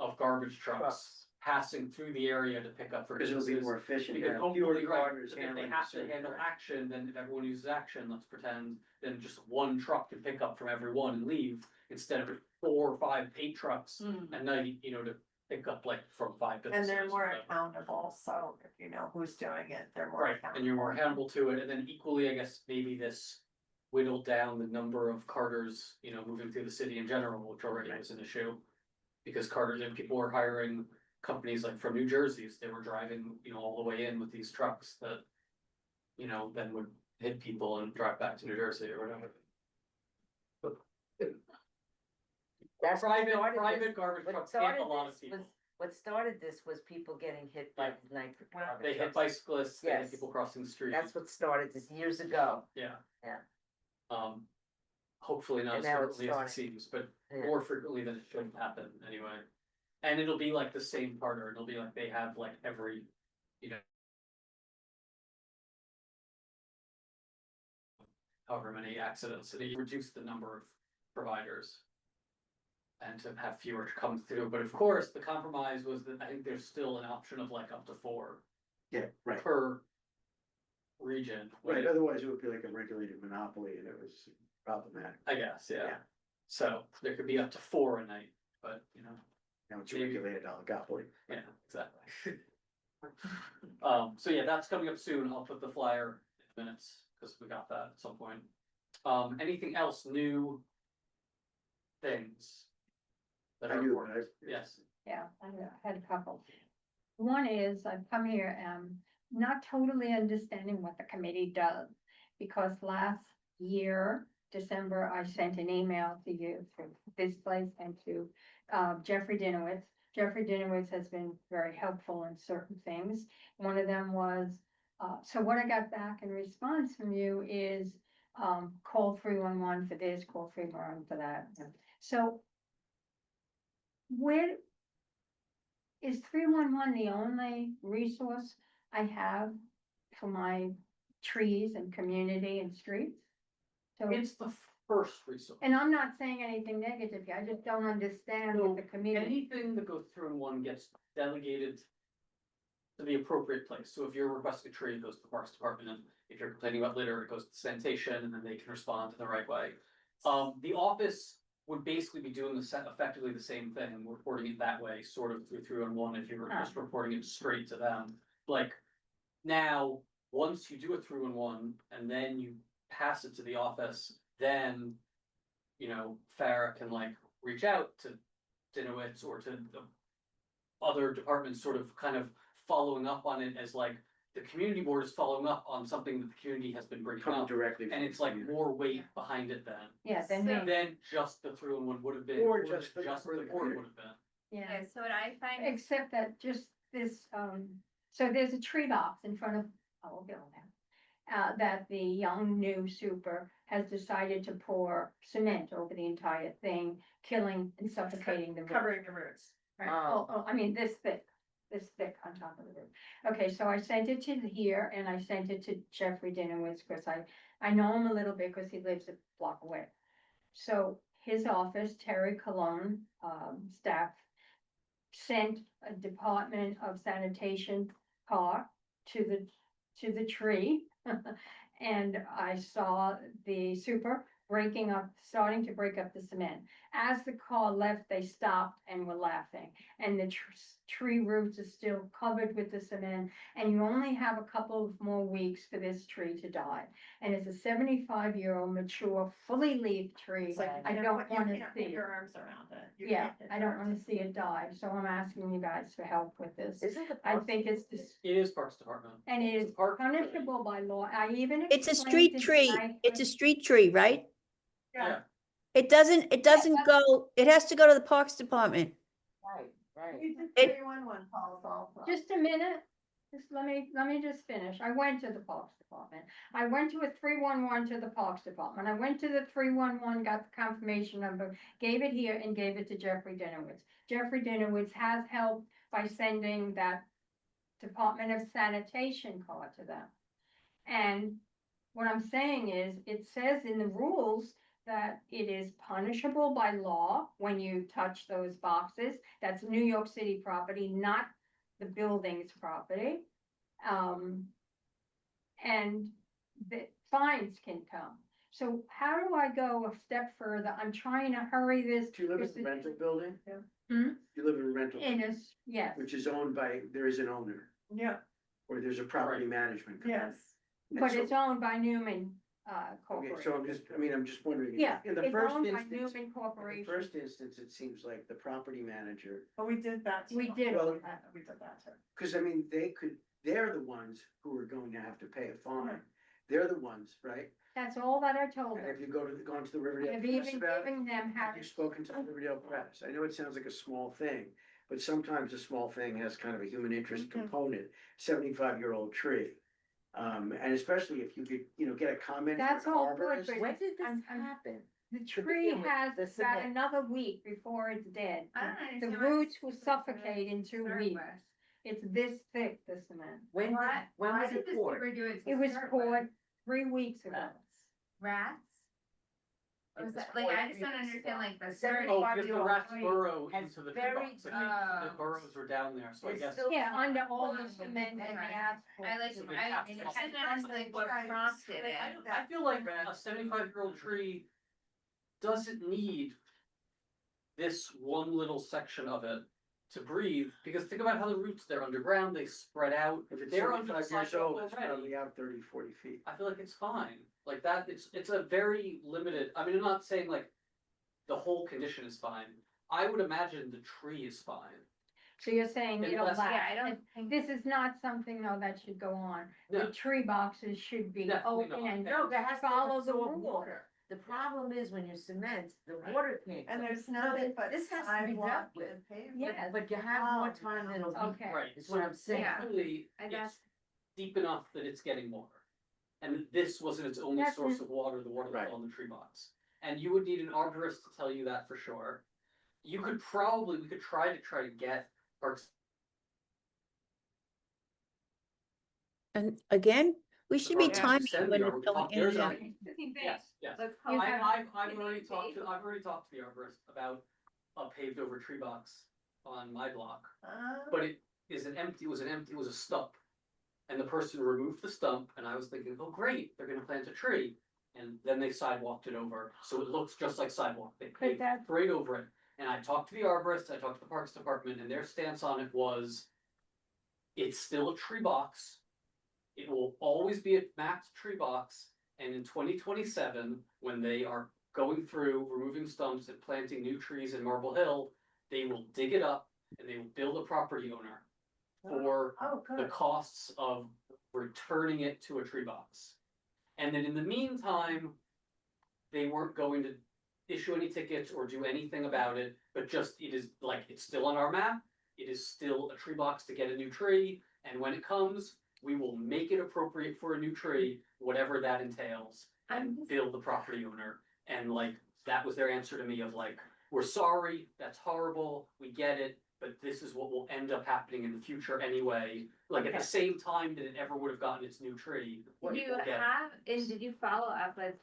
of garbage trucks passing through the area to pick up for Because it'll be businesses. more efficient, Because yeah, fewer hopefully, right, carters if they handling. have to certain handle trash. action, then if everyone uses action, let's pretend, then just one truck can pick up from everyone and leave, instead of 4, 5, 8 trucks at night, to pick up like from 5 businesses. And they're more or whatever. accountable, so if you know who's doing it, they're more Right, accountable. and you're more accountable to it, and then equally, I guess, maybe this whittled down the number of carters, moving through the city in general, which already was an issue. Because carters and people are hiring companies like from New Jersey, they were driving, all the way in with these trucks that, then would hit people and drive back to New Jersey or whatever. That's what Private started garbage What trucks hit started a lot of this people. was, what started this was people getting hit by the night. garbage They hit trucks. bicyclists, they hit Yes. people crossing the street. That's what started this years ago. Yeah. Yeah. Hopefully not And as now it's frequently as it starting. seems, but Yeah. more frequently than it should happen anyway. And it'll be like the same partner, it'll be like they have like every, however many accidents, so you reduce the number of providers. And to have fewer come through, but of course, the compromise was that I think there's still an option of like up to 4 Yeah, right, per region. right, otherwise it would be like a regulated monopoly and it was problematic. I guess, yeah. Yeah. So there could be up to 4 a night, but Now it's a Maybe. regulated oligopoly. yeah, exactly. So yeah, that's coming up soon. I'll put the flyer in minutes, because we got that at some point. Anything else new? Things? That I are do, important? Yes, Yeah, I had a couple. One is, I've come here, not totally understanding what the committee does. Because last year, December, I sent an email to you through this place and to Jeffrey Dinowitz. Jeffrey Dinowitz has been very helpful in certain things. One of them was, so what I got back in response from you is, call 311 for this, call 311 for that. So where is 311 the only resource I have for my trees and community and streets? So, it's the first resource. and I'm not saying anything negative here, I just don't understand So what the committee. anything that goes through in one gets delegated to the appropriate place. So if you're requesting a tree, it goes to the Parks Department, and if you're complaining about litter, it goes to sanitation, and then they can respond in the right way. The office would basically be doing effectively the same thing, and reporting it that way, sort of through 311, if you were just reporting it straight to them. Like, now, once you do a 311, and then you pass it to the office, then, Farah can like reach out to Dinowitz or to the other departments, sort of kind of following up on it as like, the community board is following up on something that the community has been bringing Coming up. directly. And from it's the like community. more weight behind it then. Yeah, then So- me, Then just the 311 would have been. Or would have just been the just number the of the board community. would have been. yeah, Yeah, so what I find, except that just this, so there's a tree box in front of our building. That the young new super has decided to pour cement over the entire thing, killing and suffocating the roots. Covering the roots. Right, Oh. I mean, this thick on top of the roof. Okay, so I sent it to here and I sent it to Jeffrey Dinowitz, because I know him a little bit because he lives a block away. So his office, Terry Cologne, staff, sent a Department of Sanitation car to the tree. And I saw the super starting to break up the cement. As the car left, they stopped and were laughing. And the tree roots are still covered with the cement. And you only have a couple of more weeks for this tree to die. And it's a 75-year-old mature, fully leaved tree. It's like I you don't can't want to put see it. your arms around it. You Yeah, can't put I your don't arms want to see it die. So I'm asking you guys for help with this. Isn't the I Parks- think it's this, It is Parks Department. and it It's is a park tree. punishable by law. I even. It's a explained street it tree. nicely. It's a street tree, right? Yeah. It doesn't go, it has to go to the Parks Department. Right, right. You did It- 311 calls also. Just a minute, let me just finish. I went to the Parks Department. I went to a 311 to the Parks Department. I went to the 311, got the confirmation number, gave it here and gave it to Jeffrey Dinowitz. Jeffrey Dinowitz has helped by sending that Department of Sanitation card to them. And what I'm saying is, it says in the rules that it is punishable by law when you touch those boxes. That's New York City property, not the building's property. And the fines can come. So how do I go a step further? I'm trying to hurry this. Do you live in because a rental building? Hmm? You live in a rental, It is, yes. which is owned by, there is an owner, Yeah, or there's a property management. company. yes. And But so- it's owned by Newman Okay, corporation. so I'm just wondering. Yeah, In the it's first owned by instance, Newman in the Corporation. first instance, it seems like the property manager, But we did that too. We did. Well, We did that too. cause I mean, they're the ones who are going to have to pay a fine. They're the ones, right? That's all that I told And them. if you gone to the Riverdale I've Press even about it, given them how have to. you spoken to the Riverdale Press? I know it sounds like a small thing, but sometimes a small thing has kind of a human interest Mm-hmm. component, 75-year-old tree. And especially if you could, get a comment. from That's an all good, arborist. but When did this I'm- happen? The To tree begin with, has the about cement. another week before it's dead. I don't The understand why roots it's will super suffocate in 2 Start weeks. with. It's this thick, the cement. When was it poured? It was poured 3 weeks ago. Rats? Or It was was that, like, poured I just 3 don't weeks understand, ago. like, the The dirt. Oh, 75 because the year old rats tree burrow has into the tree very, box. I think the burrows were down there, so I It's guess. still Yeah, fine. under all the cement and the Okay. asphalt. I like, So they I have didn't to- understand like what prompted it. I feel like a 75-year-old tree doesn't need this one little section of it to breathe, because think about how the roots, they're underground, they spread out, If it's they're under the 75 years sidewalk old, it's already. probably out 30, 40 feet. I feel like it's fine, like that, it's a very limited, I mean, I'm not saying like the whole condition is fine. I would imagine the tree is fine. So you're saying it'll Unless- last. Yeah, I don't think. This is not something though that should go on. The No. tree boxes should be Definitely open not. and No, there has to follow the absorb rules. water. The problem is when you cement, the water can't. And go. there's No, nothing but this has to be sidewalk dealt with. and pavement. Yes. But you have more time than a week, Okay. Right. is what I'm saying. Yeah. Hopefully, I it's guess- deep enough that it's getting water. And this wasn't its only That's source it. of water, the water was Right. on the tree box. And you would need an arborist to tell you that for sure. We could try to get Parks. And again, we should be Yeah, timing send when the it's arbor- going in there's and a- out. Yes, yes. Let's You call have- it. I've already talked to the arborist about a paved over tree box on my block. But it was a stump. And the person removed the stump and I was thinking, oh, great, they're gonna plant a tree. And then they sidewalked it over, so it looks just like sidewalk, they paved that's- right over it. And I talked to the arborist, I talked to the Parks Department, and their stance on it was, it's still a tree box. It will always be a max tree box, and in 2027, when they are going through removing stumps and planting new trees in Marble Hill, they will dig it up and they will bill the property owner for Oh, the good. costs of returning it to a tree box. And then in the meantime, they weren't going to issue any tickets or do anything about it, but just, it is like, it's still on our map. It is still a tree box to get a new tree, and when it comes, we will make it appropriate for a new tree, whatever that entails, and bill the property owner. And like, that was their answer to me of like, we're sorry, that's horrible, we get it, but this is what will end up happening in the future anyway. Like at the same time that it ever would have gotten its new tree. Did you we'll get it. have, and did you follow up with?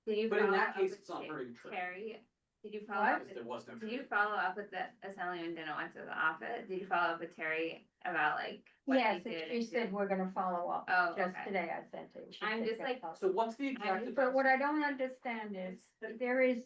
Did you But in follow that up case, with it's not hurting tree. Terry? Did you follow What? up Because with, there was no did tree. you follow up with the assemblyman didn't went to the office? Did you follow up with Terry about like? what Yes, they and did she and said did? we're gonna follow up. Oh, Just okay. today I sent it. She I'm said just we'll like- follow So what's the exact? But what I don't understand is, there is, it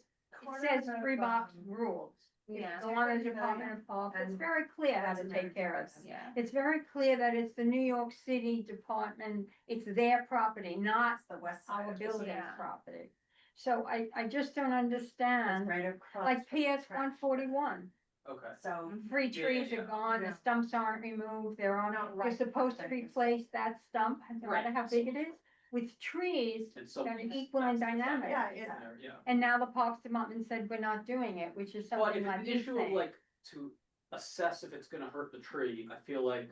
says tree box rules. Yeah. Go on the Department of Parks, it's very clear how to take care of it. Yeah. It's very clear that it's the New York City Department, it's their property, not That's the west side. our of the building's city. Yeah. property. So I just don't It's understand, right across. like from the PS track. 141, Okay. So. three Yeah, trees yeah, are gone, the yeah. stumps aren't removed, they're on, No, you're right. supposed to replace that stump, no matter how big it is, with trees And that so. are equal in dynamic. Yeah, yeah. Yeah. And now the Parks Department said we're not doing it, which is But something if like it's an you issue of saying. like, to assess if it's gonna hurt the tree, I feel like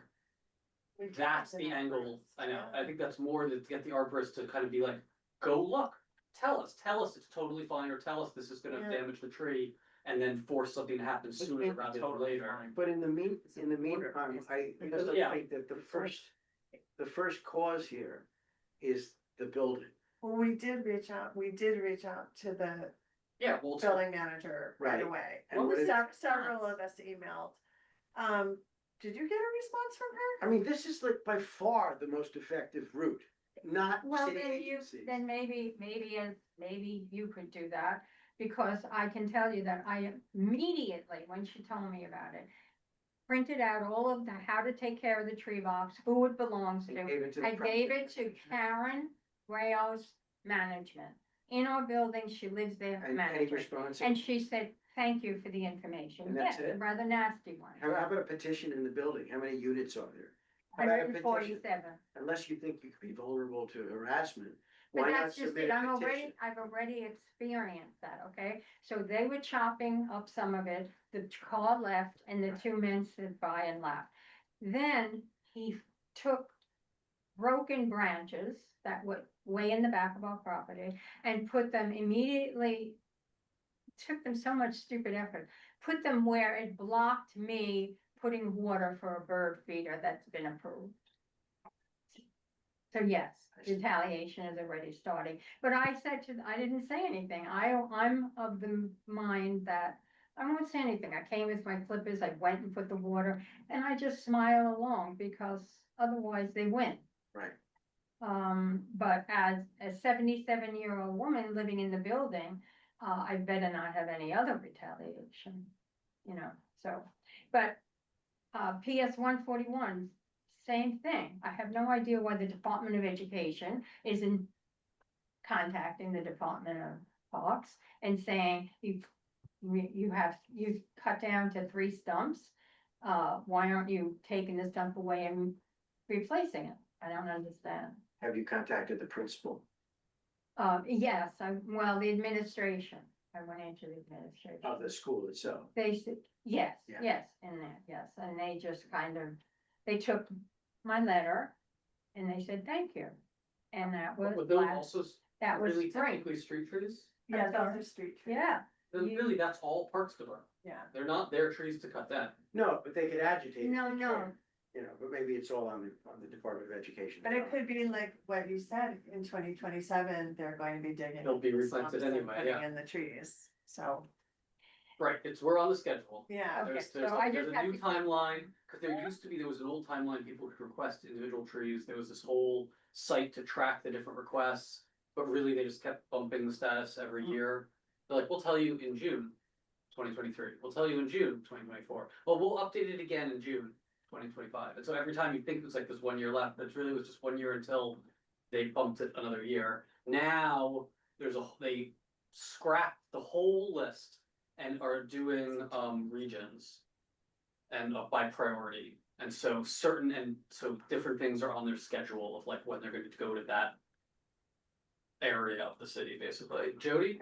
that's the angle. I know, I think that's more to get the arborist to kind of be like, go look, tell us it's totally fine, or tell us this is gonna Yeah. damage the tree. And then force something to happen sooner rather than later. But in the meantime, I also Yeah. think that the first cause here is the building. Well, we did reach out to the Yeah, well, it's- building manager right Right. away. And And what is- several of us emailed. Did you get a response from her? I mean, this is like by far the most effective route, not Well, city then you, agencies. then maybe you could do that, because I can tell you that I immediately, when she told me about it, printed out all of the, how to take care of the tree box, who it belongs And to. gave it to the I gave it property to Karen Rayos management. In our building, she lives there for And any management. response? And she said, thank you for the information. And that's Yes, a it? rather nasty one. How about a petition in the building? How many units are there? How about a petition? 147. Unless you think you could be vulnerable to harassment, But why not that's just submit it, a I've petition? already experienced that, okay? So they were chopping up some of it, the car left and the two men stood by and left. Then he took broken branches that were way in the back of our property and put them immediately, took them so much stupid effort, put them where it blocked me putting water for a bird feeder that's been approved. So yes, retaliation is already starting, but I said I didn't say anything. I'm of the mind that I won't say anything. I came with my clippers, I went and put the water, and I just smile along because otherwise they win. Right. But as a 77-year-old woman living in the building, I better not have any other retaliation, you know, so, but, PS 141, same thing. I have no idea why the Department of Education isn't contacting the Department of Parks and saying, you've cut down to 3 stumps. Why aren't you taking the stump away and replacing it? I don't understand. Have you contacted the principal Yes, well, the administration, I went into the administration. of the school itself? They said, yes, Yeah. yes, in there, yes, and they just kind of, they took my letter and they said, thank you. And that was But those last, also that was really spring, technically street trees? Yeah, those sorry. are street trees. yeah. Then You- really, that's all Parks Department. Yeah. They're not their trees to cut down. No, but they could agitate. if No, they no. can, You know, but maybe it's all on the Department of Education. But it could be like what you said, in 2027, they're going to be digging. They'll be the replanted stumps and anyway, putting yeah. in the trees, so, Right, we're on the schedule. yeah. Okay, There's, so there's, I there's just a have new to- timeline, cause there was an old timeline, people could request individual trees, there was this whole site to track the different requests. But really, they just kept bumping the status every year. They're like, we'll tell you in June 2023, we'll tell you in June 2024, well, we'll update it again in June 2025. And so every time you think it was like this 1 year left, but it really was just 1 year until they bumped it another year. Now, they scrapped the whole list and are doing regions and by priority. And so different things are on their schedule of like when they're going to go to that area of the city, basically. Jody?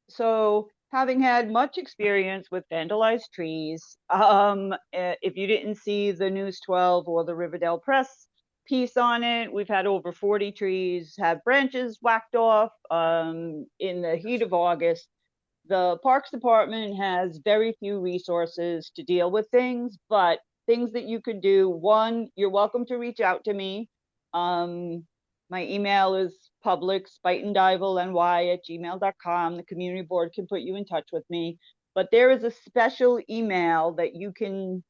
So having had much experience with vandalized trees, if you didn't see the News 12 or the Riverdale Press piece on it, we've had over 40 trees have branches whacked off in the heat of August. The Parks Department has very few resources to deal with things, but things that you could do, one, you're welcome to reach out to me. My email is public, spitendivalny@gmail.com. The community board can put you in touch with me. But there is a special email that you can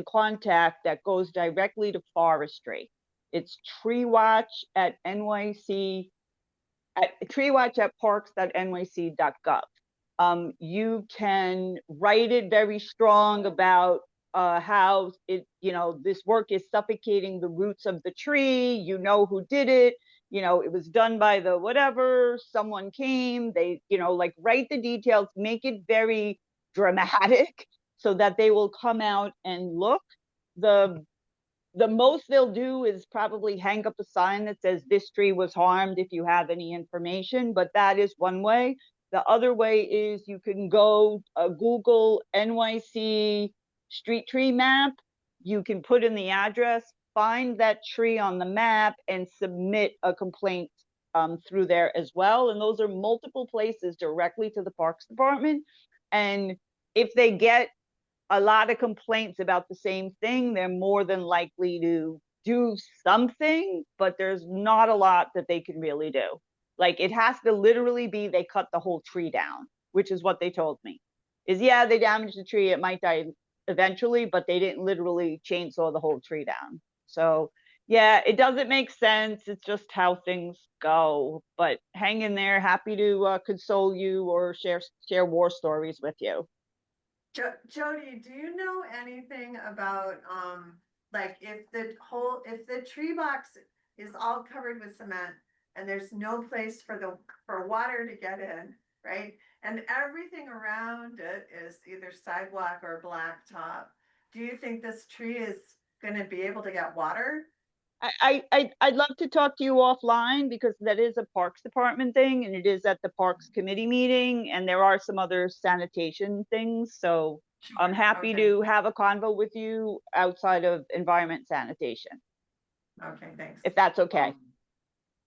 contact that goes directly to forestry. It's treewatch@parks.nyc.gov. You can write it very strong about how this work is suffocating the roots of the tree. You know who did it. It was done by the whatever, someone came, they, like write the details, make it very dramatic so that they will come out and look. The most they'll do is probably hang up a sign that says this tree was harmed if you have any information, but that is one way. The other way is you can go Google NYC street tree map. You can put in the address, find that tree on the map and submit a complaint through there as well. And those are multiple places directly to the Parks Department. And if they get a lot of complaints about the same thing, they're more than likely to do something, but there's not a lot that they can really do. Like it has to literally be they cut the whole tree down, which is what they told me. Yeah, they damaged the tree, it might die eventually, but they didn't literally chainsaw the whole tree down. So yeah, it doesn't make sense. It's just how things go. But hang in there. Happy to console you or share war stories with you. Jody, do you know anything about, like if the tree box is all covered with cement and there's no place for water to get in, right? And everything around it is either sidewalk or blacktop. Do you think this tree is gonna be able to get water? I'd love to talk to you offline because that is a Parks Department thing and it is at the Parks Committee meeting and there are some other sanitation things, so I'm happy Okay. to have a convo with you outside of environment sanitation, Okay, thanks. if that's okay.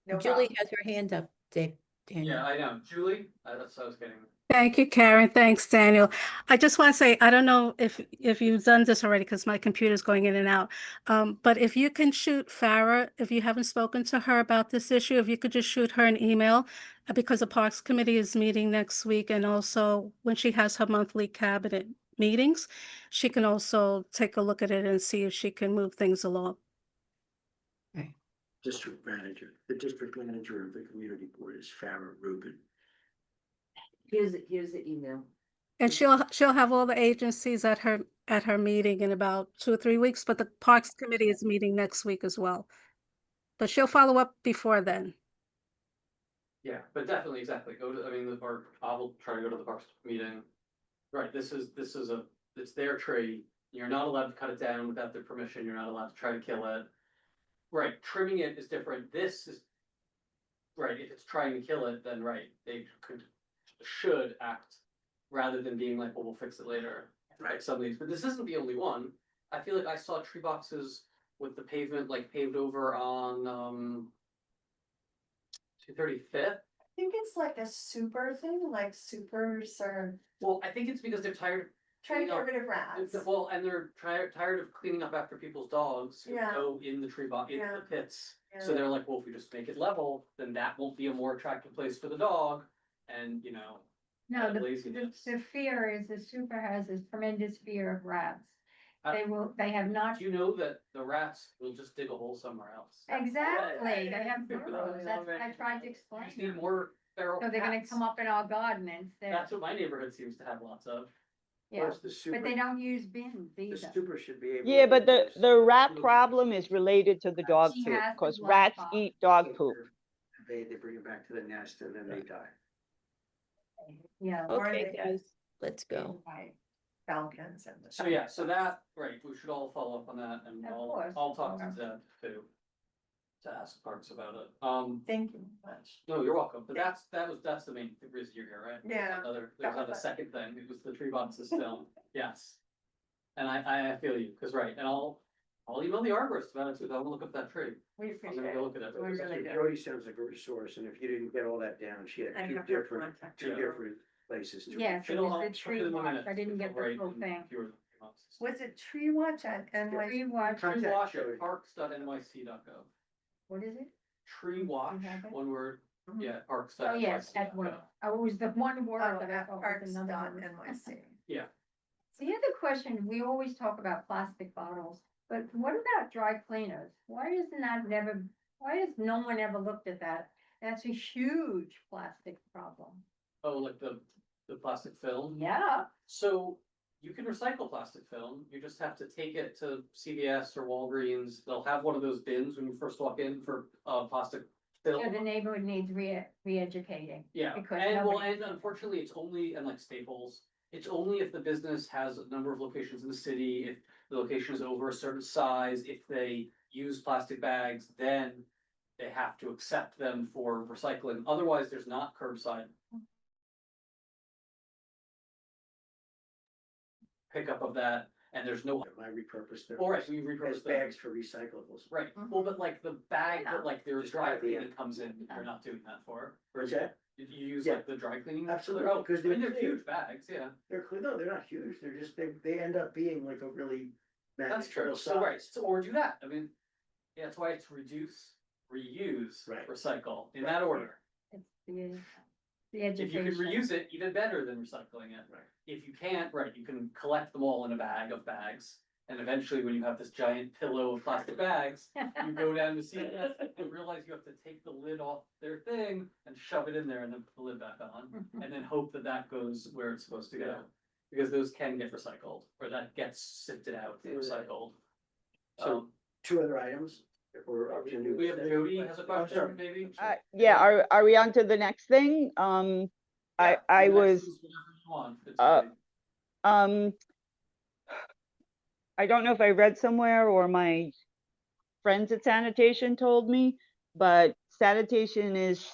No Julie problem. has her hand up, Dave, Daniel. Yeah, I know. Julie, that's what I was getting. Thank you, Karen. Thanks, Daniel. I just want to say, I don't know if you've done this already because my computer's going in and out. But if you can shoot Farah, if you haven't spoken to her about this issue, if you could just shoot her an email, because the Parks Committee is meeting next week, and also when she has her monthly cabinet meetings, she can also take a look at it and see if she can move things along. District manager, the district manager of the community board is Farah Rubin. Here's the email. And she'll have all the agencies at her meeting in about 2 or 3 weeks, but the Parks Committee is meeting next week as well. But she'll follow up before then. Yeah, but definitely, exactly. Go to, I mean, or I will try to go to the Parks meeting. Right, this is it's their tree. You're not allowed to cut it down without their permission. You're not allowed to try to kill it. Right, trimming it is different. This is, right, if it's trying to kill it, then right, they should act rather than being like, well, we'll fix it later. Right, some of these, but this isn't the only one. I feel like I saw tree boxes with the pavement like paved over on 235th. I think it's like a super thing, like supers are Well, I think it's because they're tired. trying to No. get rid of rats. Well, and they're tired of cleaning up after people's dogs who Yeah. go in the tree box, into Yeah. the pits. Yeah. So they're like, well, if we just make it level, then that won't be a more attractive place for the dog. And, you know, No, That the laziness. fear is, the super has this tremendous fear of rats. I- They have not, do you know that the rats will just dig a hole somewhere else? exactly, they have Yeah. burrows, that's what I tried to We explain. just need more feral So they're gonna cats. come up in our garden and That's what my neighborhood seems to have lots of. yeah, Plus the super, but they don't use bins the either. super should be able. Yeah, to but do this. the rat problem is related to the dog She poop, has the because blood rats clot. eat dog poop. They bring it back to the nest and then they die. Yeah. Or Okay, they- guys, let's go. Right. Falcons and the. So yeah, so that, right, we should all follow up on that and Of I'll course. talk to Deb too. To ask Parks about it. Thank you much. No, you're welcome, but that's the main reason you're here, right? Yeah. There's not a second thing, it was the tree boxes still, yes. And I feel you, cause right, and I'll email the arborist about it too, I'll look up that tree. We I'm appreciate gonna it. go look at it. We really do. Jody sounds like a resource, and if you didn't get all that down, she had I two have her different contact. places to. Yes, it It'll- was I'll the put it tree in the watch, minutes, I didn't get the right, full in thing. fewer than 3 months. Was it Tree Watch at Tree NYC? watch, Tree Contact wash Jody. at parks.nyc.gov. what is it? Tree wash, have it? one word, Mhm. yeah, parks. Oh, yes, that word, oh, it was the one word Oh, that I at thought was Parks another dot word. NYC. Yeah, The other question, we always talk about plastic bottles, but what about dry cleaners? Why has no one ever looked at that? That's a huge plastic problem. oh, like the plastic film? Yeah, So you can recycle plastic film, you just have to take it to CVS or Walgreens, they'll have one of those bins when you first walk in for plastic so film. the neighborhood needs re-educating. Yeah, because and well, nobody- and unfortunately, it's only, and like Staples, it's only if the business has a number of locations in the city, if the location is over a certain size, if they use plastic bags, then they have to accept them for recycling, otherwise there's not curbside pickup of that, and there's no, I repurposed them. or if we As repurpose them. bags for recyclables. Right, well, but like the bag Yeah. that like their Just dry at the cleaning end. comes in, you're not doing that for. Or What's that? You use Yeah. like the dry cleaning? Absolutely, Oh, because I mean, they're they're clear. huge bags, yeah. They're clear, no, they're not huge, they're just, they end up being like a really. That's true, manageable so right, size. so or do that, I mean, yeah, that's why it's reduce, reuse, Right. recycle, in Right. that order. It's the If you can education. reuse it, even better than recycling it. Right. If you can't, right, you can collect them all in a bag of bags. And eventually, when you have this giant pillow of plastic bags, you go down to CVS and realize you have to take the lid off their thing and shove it in there and then put the lid back on. And then hope that that goes where it's supposed to go. Because those can get recycled, or that gets sifted out and Yeah. recycled. So- Two other items, If we're up to new. We have Jody has a Oh, sorry. question, maybe? Yeah, are we on to the next thing? Yeah, I the next was, one's whatever you want. It's uh, okay. I don't know if I read somewhere or my friends at Sanitation told me, but Sanitation is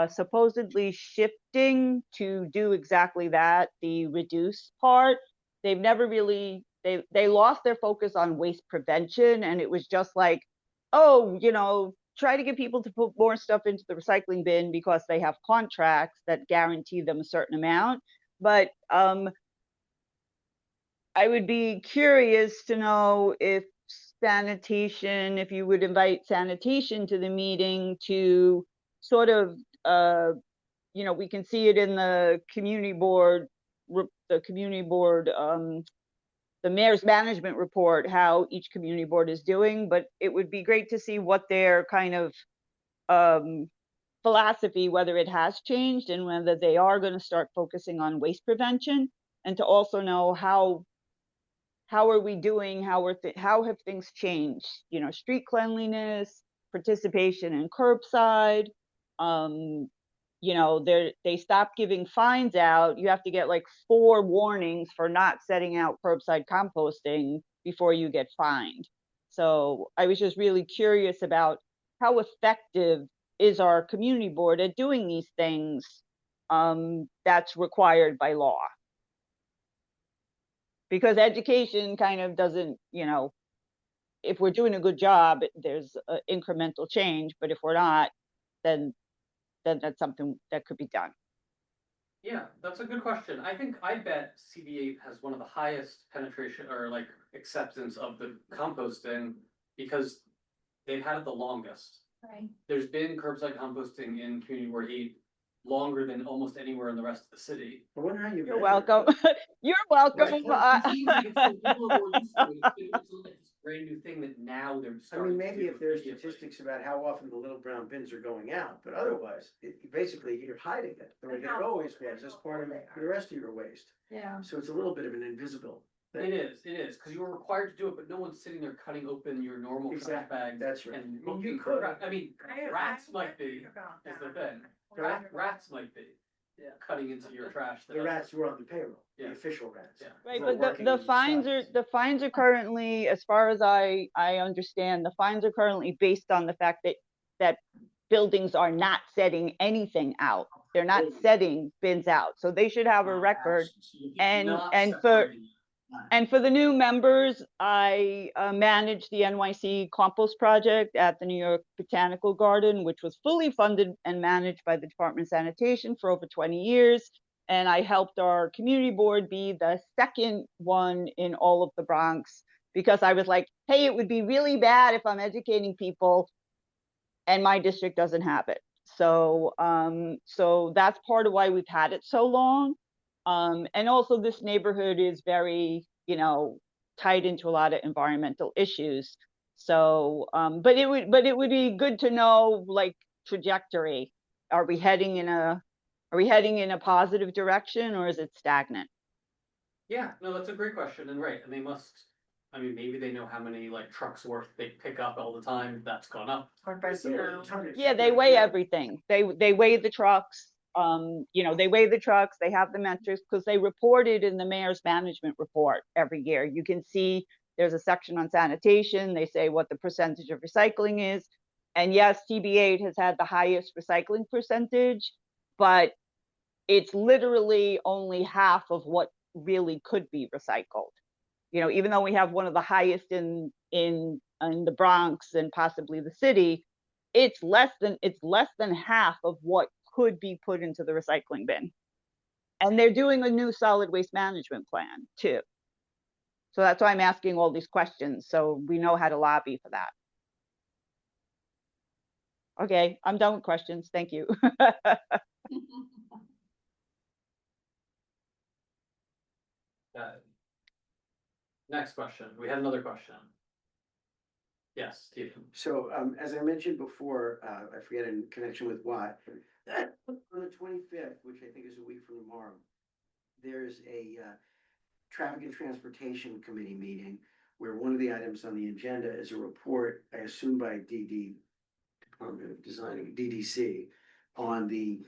supposedly shifting to do exactly that, the reduce part. They've never really, they lost their focus on waste prevention, and it was just like, oh, try to get people to put more stuff into the recycling bin because they have contracts that guarantee them a certain amount. But I would be curious to know if sanitation, if you would invite sanitation to the meeting to sort of, we can see it in the community board, the mayor's management report, how each community board is doing, but it would be great to see what their kind of philosophy, whether it has changed and whether they are going to start focusing on waste prevention, and to also know how are we doing? How have things changed? Street cleanliness, participation in curbside. They stopped giving fines out. You have to get like 4 warnings for not setting out curbside composting before you get fined. So I was just really curious about how effective is our community board at doing these things that's required by law. Because education kind of doesn't, if we're doing a good job, there's incremental change, but if we're not, then that's something that could be done. Yeah, that's a good question. I bet CB8 has one of the highest penetration or like acceptance of the composting because they've had it the longest. Right. There's been curbside composting in Community Ward 8 longer than almost anywhere in the rest of the city. I wonder how you. You're welcome. You're welcome. Right, well, it seems like it's so people are more used to it. It's like this brand new thing that now they're I starting. mean, to maybe do if there's immediately. statistics about how often the little brown bins are going out, but otherwise, basically, you're hiding it, the way And that how it always full- was, and as how part of full they the rest of your waste. Yeah. So it's a little bit of an invisible thing. It is, because you were required to do it, but no one's sitting there cutting open your normal trash Exactly, bags. that's right. And I mean, you looking could. for, I mean, rats might be, About is the that. thing. Rats might be, cutting into your trash. The rats were on the payroll, the Yeah. official rats. Yeah. Right, We're but working the on fines are currently, as far as I understand, the fines are currently based on the fact that buildings are not setting anything out. They're not setting bins out, so they should have a record. And for the new members, I manage the NYC compost project at the New York Botanical Garden, which was fully funded and managed by the Department of Sanitation for over 20 years. And I helped our community board be the second one in all of the Bronx, because I was like, hey, it would be really bad if I'm educating people and my district doesn't have it. So that's part of why we've had it so long. And also this neighborhood is very, tied into a lot of environmental issues. So, but it would be good to know, like, trajectory. Are we heading in a positive direction, or is it stagnant? Yeah, no, that's a great question, and right, and they must, I mean, maybe they know how many like trucks worth they pick up all the time, that's gone up. Or by zero. Yeah, they weigh everything. They weigh the trucks. They weigh the trucks, they have the metrics, because they report it in the mayor's management report every year. You can see there's a section on sanitation. They say what the percentage of recycling is. And yes, TB8 has had the highest recycling percentage, but it's literally only half of what really could be recycled. Even though we have one of the highest in the Bronx and possibly the city, it's less than half of what could be put into the recycling bin. And they're doing a new solid waste management plan too. So that's why I'm asking all these questions, so we know how to lobby for that. Okay, I'm done with questions. Thank you. Next question. We had another question. Yes, Stephen. So, as I mentioned before, I forget in connection with what, on the 25th, which I think is a week from tomorrow, there's a Traffic and Transportation Committee meeting where one of the items on the agenda is a report, I assume by Department of Design, DDC, on the,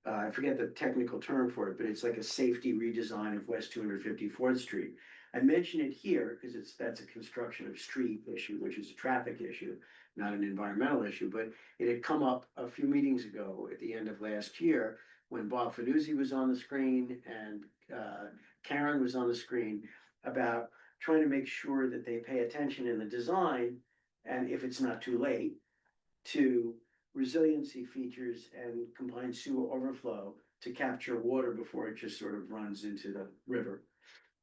I forget the technical term for it, but it's like a safety redesign of West 254th Street. I mention it here because that's a construction of street issue, which is a traffic issue, not an environmental issue, but it had come up a few meetings ago at the end of last year when Bob Fanuzzi was on the screen and Karen was on the screen about trying to make sure that they pay attention in the design, and if it's not too late, to resiliency features and combined sewer overflow to capture water before it just sort of runs into the river.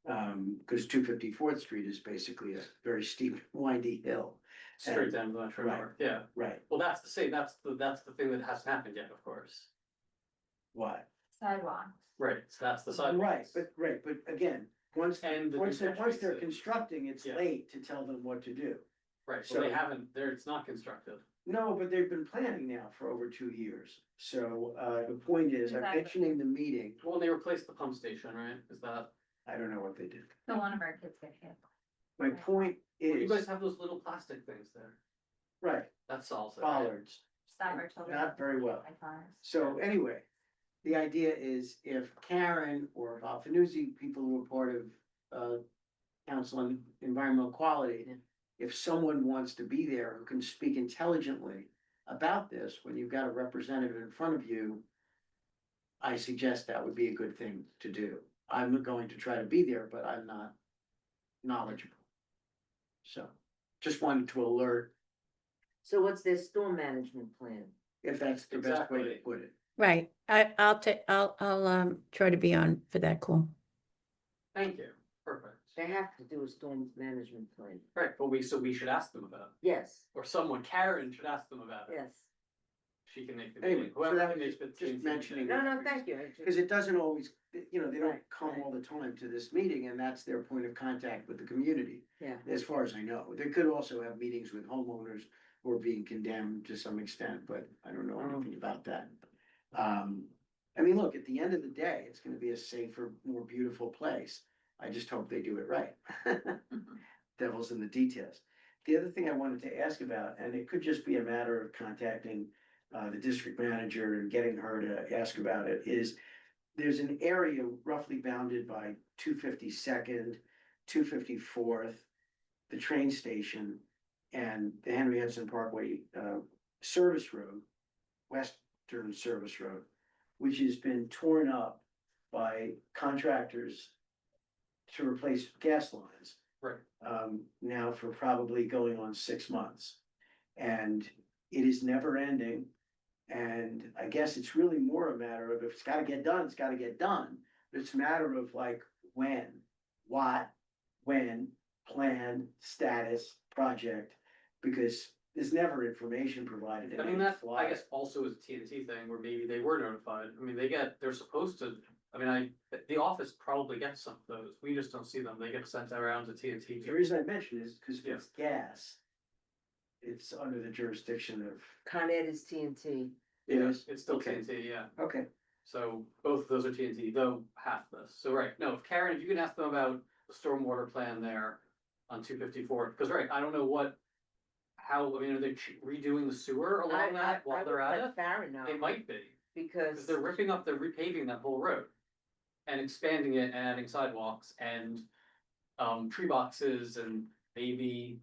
Because 254th Street is basically a very steep, windy hill. Straight down to the Metro Right. North, yeah. Right, Well, that's the thing that hasn't happened yet, of course. why? Sidewalks. Right, so that's the sidewalks. Right, but again, once And the they're construction phase. constructing, it's Yeah. late to tell them what to do. Right, so they So- haven't, it's not constructed. No, but they've been planning now for over 2 years. So the point is, I'm Exactly. mentioning the meeting, Well, they replaced the pump station, right? Is that, I don't know what they did. So one of our kids got hit. My point well, you is, guys have those little plastic things there. right, That solves it, right? bollards, Stop our children. not very well. by cars. So anyway, the idea is if Karen or Bob Fanuzzi, people who are part of Council on Environmental Quality, Yeah. if someone wants to be there who can speak intelligently about this, when you've got a representative in front of you, I suggest that would be a good thing to do. I'm going to try to be there, but I'm not knowledgeable. So, just wanted to alert, So what's their storm management plan? if that's the best way to Exactly. put it. Right, I'll try to be on for that call. Thank you, perfect. They have to do a storm management plan. Right, but so we should ask them about Yes, it, or Karen should ask them about it. yes. She can make the Anyway, meeting, so whoever that can was make the. just TNT mentioning meeting. No, thank you. I just- Because it doesn't always, they don't Right, come right. all the time to this meeting, and that's their point of contact with the community, Yeah, as far as I know. They could also have meetings with homeowners who are being condemned to some extent, but I don't know anything about that. I mean, look, at the end of the day, it's gonna be a safer, more beautiful place. I just hope they do it right. Devil's in the details. The other thing I wanted to ask about, and it could just be a matter of contacting the district manager and getting her to ask about it, is there's an area roughly bounded by 252nd, 254th, the train station, and the Henry Hudson Parkway service road, Western Service Road, which has been torn up by contractors to replace gas lines. Right. Now for probably going on 6 months. And it is never ending. And I guess it's really more a matter of if it's gotta get done, it's gotta get done. But it's a matter of like when, what, when, plan, status, project, because there's never information provided. in I mean, any that, I flyer. guess also is a TNT thing where maybe they were notified. I mean, they're supposed to, the office probably gets some of those. We just don't see them. They get sent around to TNT. The reason I mention is because if Yeah. it's gas, it's under the jurisdiction of. Con Ed is TNT. It Yeah, is? it's still Okay. TNT, yeah. Okay, So both of those are TNT, though half this. So right, no, if Karen, if you can ask them about the stormwater plan there on 254, because right, I don't know how, I mean, are they redoing the sewer along that while they're at it? Farron now, They might be, because because they're repaving that whole road. And expanding it and adding sidewalks and tree boxes and maybe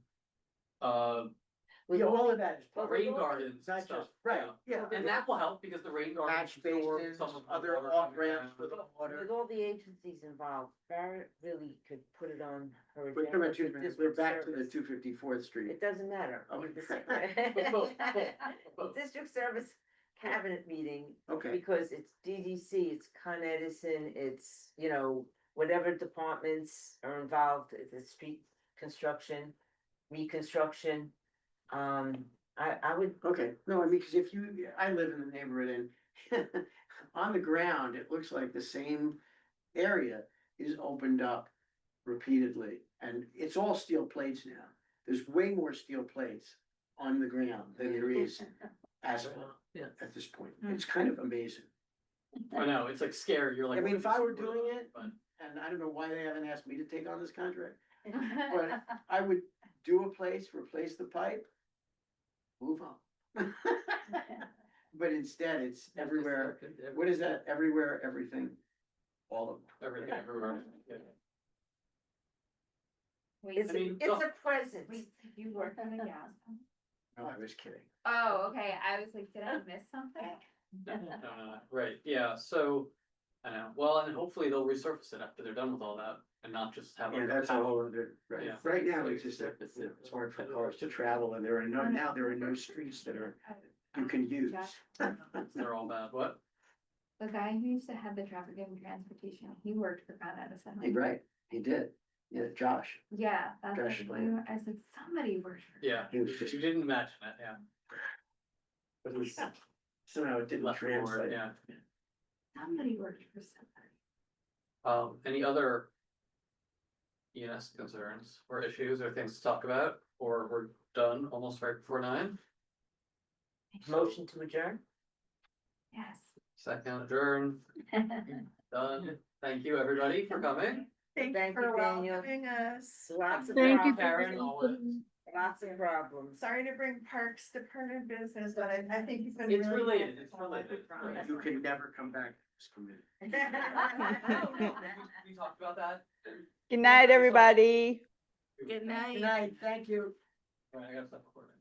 with yeah, all all of that is. Well, part of it. rain gardens It's not and stuff. just, right, yeah. And that will help because the rain gardens. Patch absorb basins, some of the other water off coming ramps down. for the water. With all the agencies involved, Barrett really could put it on her. We're agenda talking for about district we're back to the service. 254th Street. It doesn't matter. Oh. With the Both, secret- both. District service cabinet meeting, Okay, because it's DDC, it's Con Edison, it's, whatever departments are involved, the street construction, reconstruction. I would, okay. No, I mean, because I live in the neighborhood and on the ground, it looks like the same area is opened up repeatedly. And it's all steel plates now. There's way more steel plates on the ground than there is asphalt yeah. at this point. It's kind of amazing. I know, it's like scary, you're like. I mean, if what I is were this doing for? it, But and I don't know why they haven't asked me to take on this contract, But I would do a place, replace the pipe, move on. But instead, it's everywhere. What is that? Everywhere, everything, all of them. Everything, everywhere. Yeah. It's, I mean, it's a present. You work on the gas. No, I was kidding. Oh, okay, I was like, did I miss something? Right, yeah, so, I know, well, and hopefully they'll resurface it after they're done with all that, and not just have. Yeah, like, that's a whole other, right, Yeah. right now, it's just, it's hard for cars to travel, and now there are no streets that are, you can use. They're all bad, what? The guy who used to have the traffic and transportation, he worked for Con Edison. Hey, right, he did, yeah, Josh, Yeah, that's Josh like, Blaine. I said, somebody worked for. Yeah, he was just, you didn't imagine it, yeah. but it was, somehow it didn't Left the board, translate. yeah. Somebody worked for somebody. Any other ES concerns or issues or things to talk about, or we're done almost right before 9? Motion to adjourn? Yes. Second adjourn, done. Thank you, everybody, for coming. Thank Thank you you, for Daniel. welcoming us. Lots of Thank you. problems, lots of problems. Sorry to bring Parks Department business, but I think you've been. It's really related, it's helpful. related. You can never come back to this committee. We talked about that. Good night, everybody. Good night. Good night, thank you. All right, I gotta stop recording.